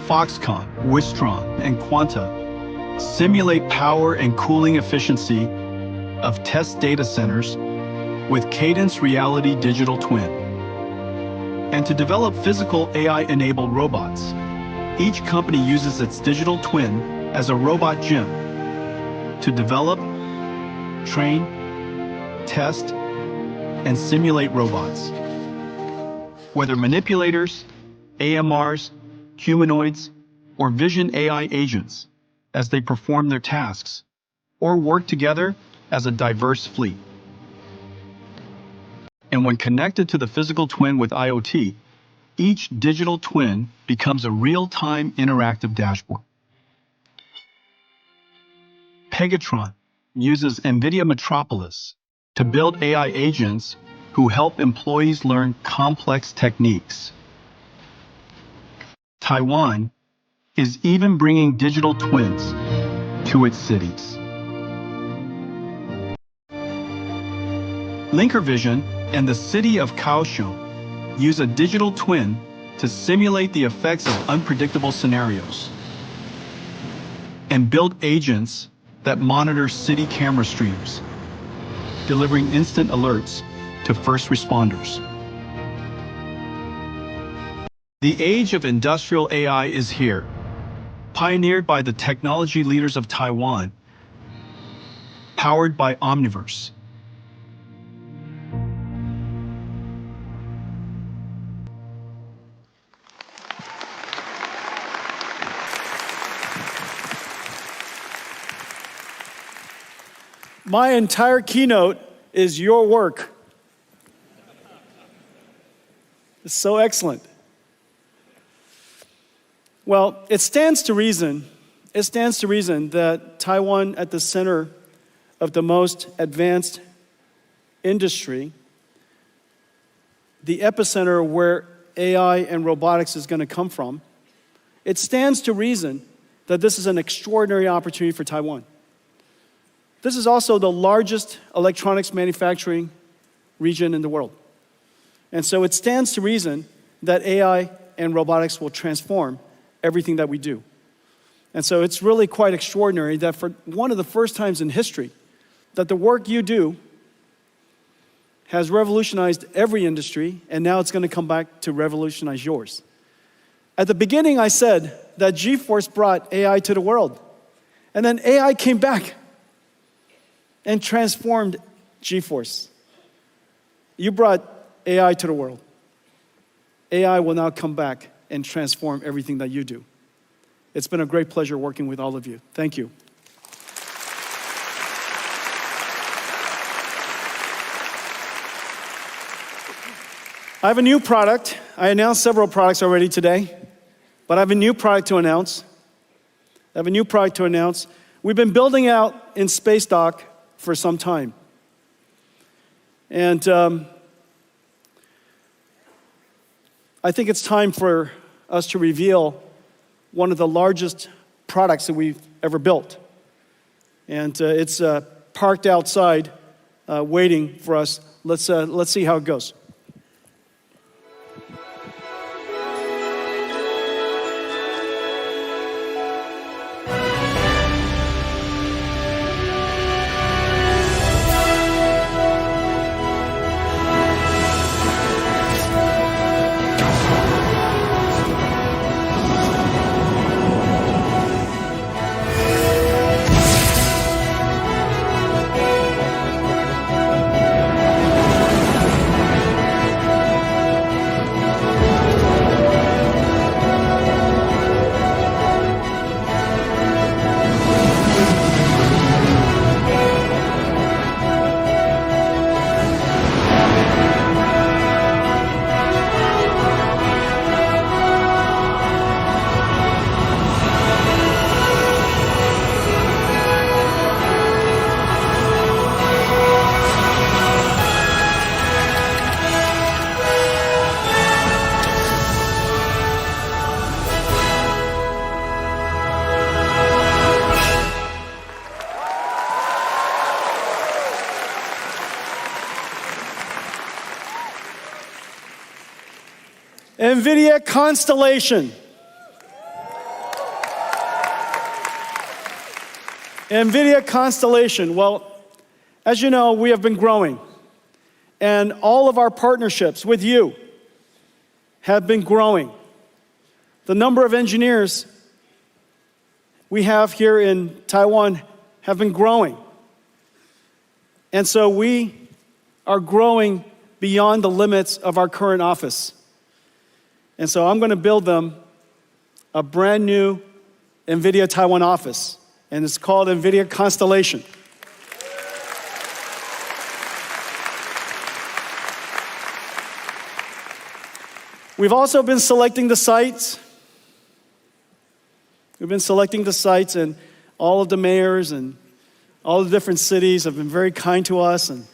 Foxconn, Wistron, and Quanta simulate power and cooling efficiency of test data centers with Cadence Reality Digital Twin. And to develop physical AI-enabled robots, each company uses its digital twin as a robot gym to develop, train, test, and simulate robots. Whether manipulators, AMRs, humanoids, or vision AI agents, as they perform their tasks, or work together as a diverse fleet. And when connected to the physical twin with IoT, each digital twin becomes a real-time interactive dashboard. Pegatron uses NVIDIA Metropolis to build AI agents who help employees learn complex techniques. Taiwan is even bringing digital twins to its cities. LinkerVision and the city of Kaohsiung use a digital twin to simulate the effects of unpredictable scenarios and build agents that monitor city camera streams, delivering instant alerts to first responders. The age of industrial AI is here, pioneered by the technology leaders of Taiwan, powered by Omniverse. My entire keynote is your work. It's so excellent. Well, it stands to reason that Taiwan, at the center of the most advanced industry, the epicenter where AI and robotics is going to come from, it stands to reason that this is an extraordinary opportunity for Taiwan. This is also the largest electronics manufacturing region in the world. And so it stands to reason that AI and robotics will transform everything that we do. And so it's really quite extraordinary that for one of the first times in history, that the work you do has revolutionized every industry, and now it's going to come back to revolutionize yours. At the beginning, I said that GeForce brought AI to the world, and then AI came back and transformed GeForce. You brought AI to the world. AI will now come back and transform everything that you do. It's been a great pleasure working with all of you. Thank you. I have a new product. I announced several products already today, but I have a new product to announce. We've been building out in Space Dock for some time. And I think it's time for us to reveal one of the largest products that we've ever built. And it's parked outside waiting for us. Let's see how it goes. Nvidia Constellation. Nvidia Constellation. Well, as you know, we have been growing. And all of our partnerships with you have been growing. The number of engineers we have here in Taiwan have been growing. And so we are growing beyond the limits of our current office. And so I'm going to build them a brand new NVIDIA Taiwan office, and it's called NVIDIA Constellation. We've also been selecting the sites. And all of the mayors and all the different cities have been very kind to us, and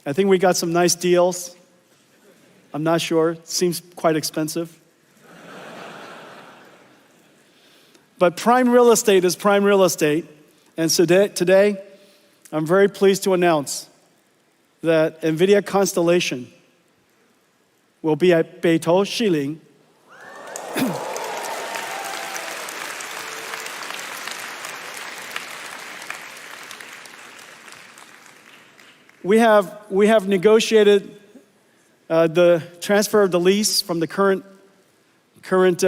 I think we got some nice deals. I'm not sure. It seems quite expensive. But prime real estate is prime real estate. And so today, I'm very pleased to announce that NVIDIA Constellation will be at Beitou Shiling. We have negotiated the transfer of the lease from the current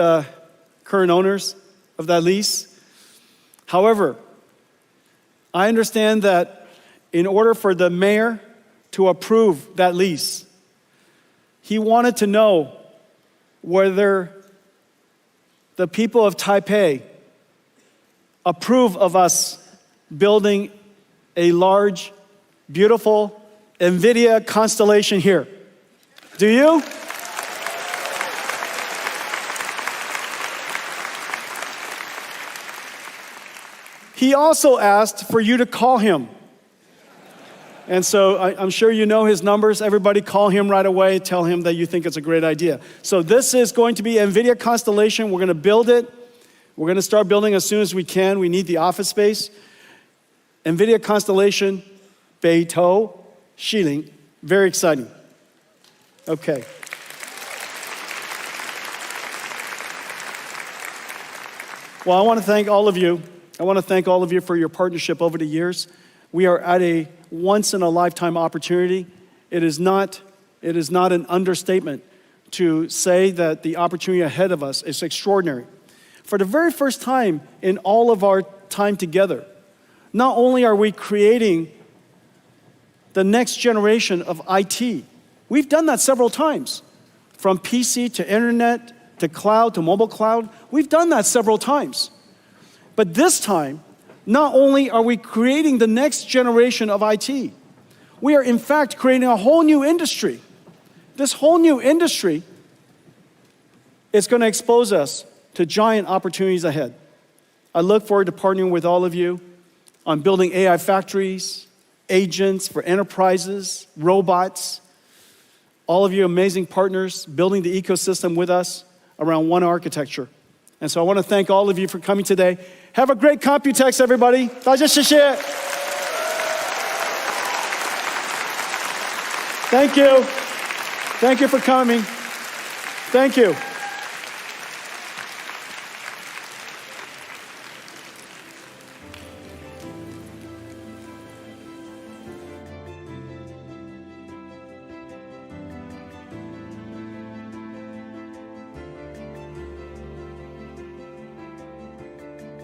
owners of that lease. However, I understand that in order for the mayor to approve that lease, he wanted to know whether the people of Taipei approve of us building a large, beautiful Nvidia constellation here? Do you? He also asked for you to call him. And so I'm sure you know his numbers. Everybody call him right away. Tell him that you think it's a great idea. So this is going to be Nvidia Constellation. We're going to build it. We're going to start building as soon as we can. We need the office space. Nvidia Constellation, Beidou, Xiling. Very exciting. Okay. Well, I want to thank all of you. I want to thank all of you for your partnership over the years. We are at a once-in-a-lifetime opportunity. It is not an understatement to say that the opportunity ahead of us is extraordinary. For the very first time in all of our time together, not only are we creating the next generation of IT, we've done that several times. From PC to internet to cloud to mobile cloud, we've done that several times. But this time, not only are we creating the next generation of IT, we are in fact creating a whole new industry. This whole new industry is going to expose us to giant opportunities ahead. I look forward to partnering with all of you on building AI factories, agents for enterprises, robots, all of you amazing partners building the ecosystem with us around one architecture. And so I want to thank all of you for coming today. Have a great Computex, everybody. 大家谢谢. Thank you. Thank you for coming. Thank you.